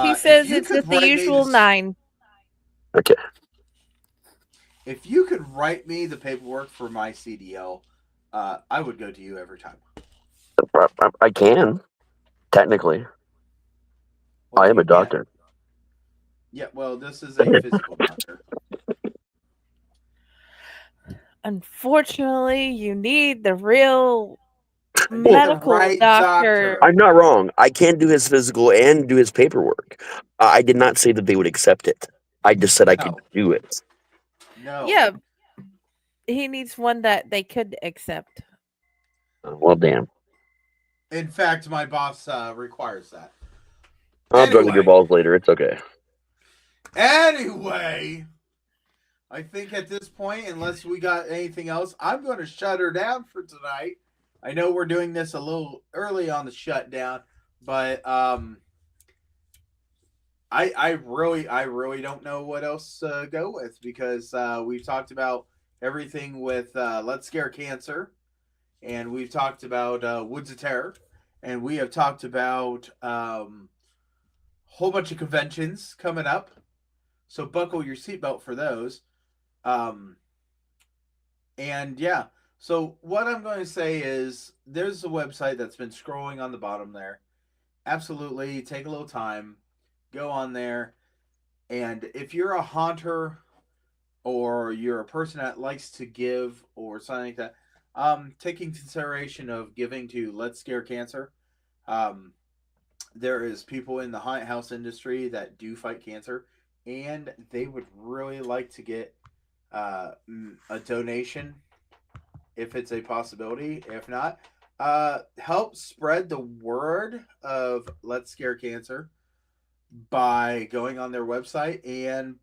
He says it's at the usual 9. Okay. If you could write me the paperwork for my CDL, I would go to you every time. I can, technically. I am a doctor. Yeah, well, this is a physical doctor. Unfortunately, you need the real medical doctor. I'm not wrong. I can do his physical and do his paperwork. I did not say that they would accept it. I just said I could do it. No. Yeah. He needs one that they could accept. Well, damn. In fact, my boss requires that. I'll juggle your balls later. It's okay. Anyway, I think at this point, unless we got anything else, I'm going to shut her down for tonight. I know we're doing this a little early on the shutdown, but I really don't know what else to go with, because we've talked about everything with Let's Scare Cancer, and we've talked about Woods of Terror, and we have talked about a whole bunch of conventions coming up. So buckle your seatbelt for those. And yeah, so what I'm going to say is there's a website that's been scrolling on the bottom there. Absolutely, take a little time, go on there, and if you're a haunter or you're a person that likes to give or something like that, taking consideration of giving to Let's Scare Cancer. there is people in the haunted house industry that do fight cancer, and they would really like to get a donation if it's a possibility. If not, help spread the word of Let's Scare Cancer by going on their website and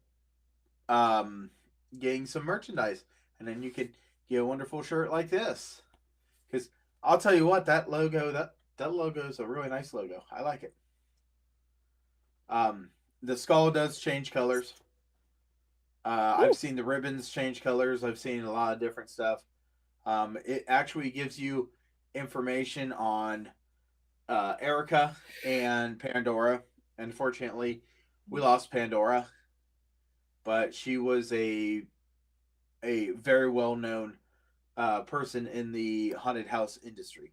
getting some merchandise, and then you could get a wonderful shirt like this. Because I'll tell you what, that logo is a really nice logo. I like it. The skull does change colors. I've seen the ribbons change colors. I've seen a lot of different stuff. It actually gives you information on Erika and Pandora. Unfortunately, we lost Pandora, but she was a very well-known person in the haunted house industry.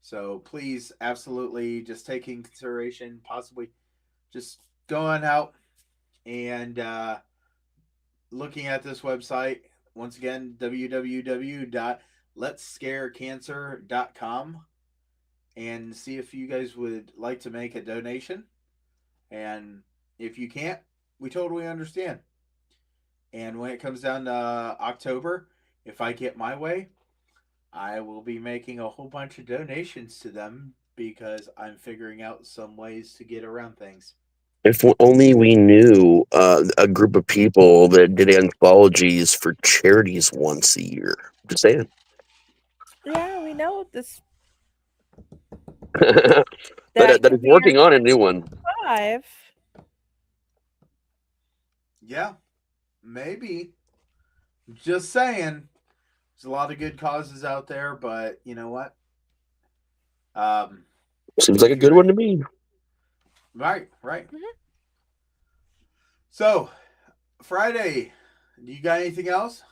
So please, absolutely, just take in consideration, possibly just going out and looking at this website. Once again, www.letsscarecancer.com, and see if you guys would like to make a donation. And if you can't, we totally understand. And when it comes down to October, if I get my way, I will be making a whole bunch of donations to them because I'm figuring out some ways to get around things. If only we knew a group of people that did anthologies for charities once a year. Just saying. Yeah, we know this. that is working on a new one. 5. Yeah, maybe. Just saying. There's a lot of good causes out there, but you know what? Seems like a good one to me. Right. So, Friday, do you got anything else?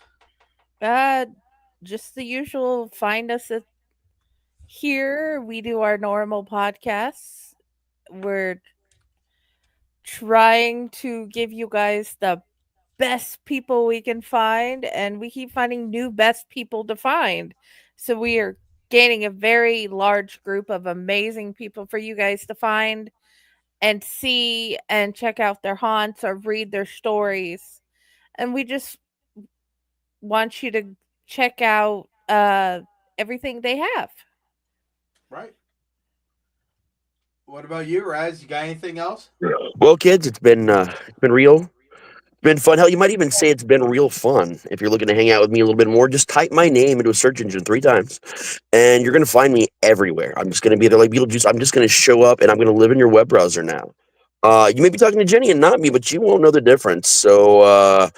Just the usual. Find us here. We do our normal podcasts. We're trying to give you guys the best people we can find, and we keep finding new best people to find. So we are gaining a very large group of amazing people for you guys to find and see and check out their haunts or read their stories. And we just want you to check out everything they have. Right. What about you, Raz? You got anything else? Well, kids, it's been real. Been fun. Hell, you might even say it's been real fun. If you're looking to hang out with me a little bit more, just type my name into a search engine 3 times, and you're gonna find me everywhere. I'm just gonna be there like Beetlejuice. I'm just gonna show up, and I'm gonna live in your web browser now. You may be talking to Jenny and not me, but you won't know the difference. So,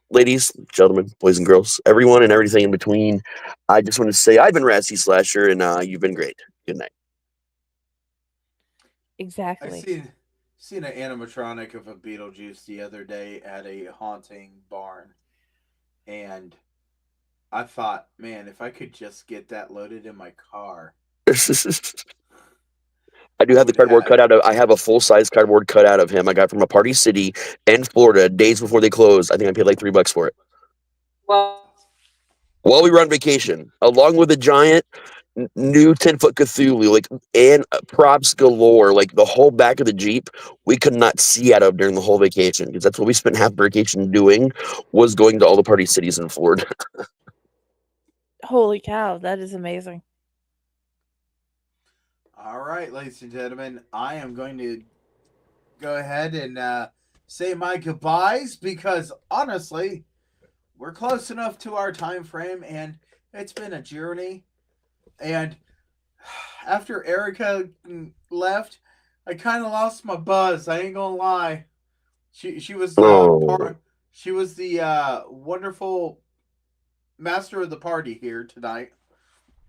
ladies, gentlemen, boys and girls, everyone and everything in between, I just want to say I've been Razzie Slasher, and you've been great. Good night. Exactly. I seen an animatronic of a Beetlejuice the other day at a haunting barn, and I thought, man, if I could just get that loaded in my car. I do have the cardboard cutout of. I have a full-size cardboard cutout of him. I got from a party city in Florida days before they closed. I think I paid like $3 for it. Well, While we were on vacation, along with a giant new 10-foot Cthulhu, and props galore, like the whole back of the Jeep, we could not see out of during the whole vacation because that's what we spent half vacation doing, was going to all the party cities in Florida. Holy cow, that is amazing. All right, ladies and gentlemen, I am going to go ahead and say my goodbyes because honestly, we're close enough to our time frame, and it's been a journey. And after Erika left, I kind of lost my buzz. I ain't gonna lie. She was she was the wonderful master of the party here tonight.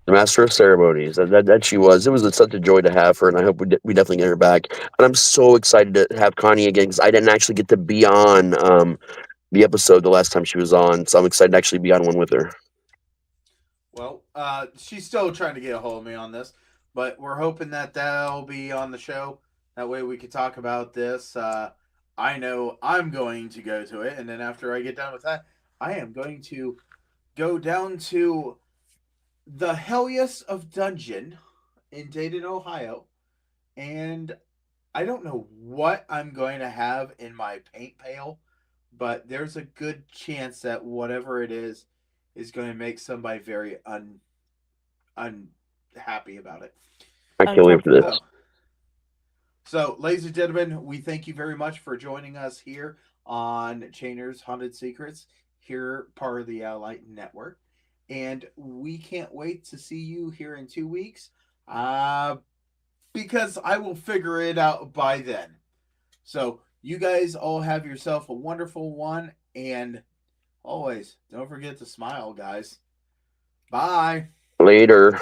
The master of ceremonies. That she was. It was such a joy to have her, and I hope we definitely get her back. And I'm so excited to have Connie again because I didn't actually get to be on the episode the last time she was on, so I'm excited to actually be on one with her. Well, she's still trying to get a hold of me on this, but we're hoping that that'll be on the show. That way we could talk about this. I know I'm going to go to it, and then after I get done with that, I am going to go down to the Helliest of Dungeon in Dayton, Ohio, and I don't know what I'm going to have in my paint pail, but there's a good chance that whatever it is going to make somebody very unhappy about it. I can't wait for this. So, ladies and gentlemen, we thank you very much for joining us here on Chainer's Haunted Secrets, here part of the Light Network. And we can't wait to see you here in 2 weeks, because I will figure it out by then. So, you guys all have yourself a wonderful one, and always don't forget to smile, guys. Bye. Later.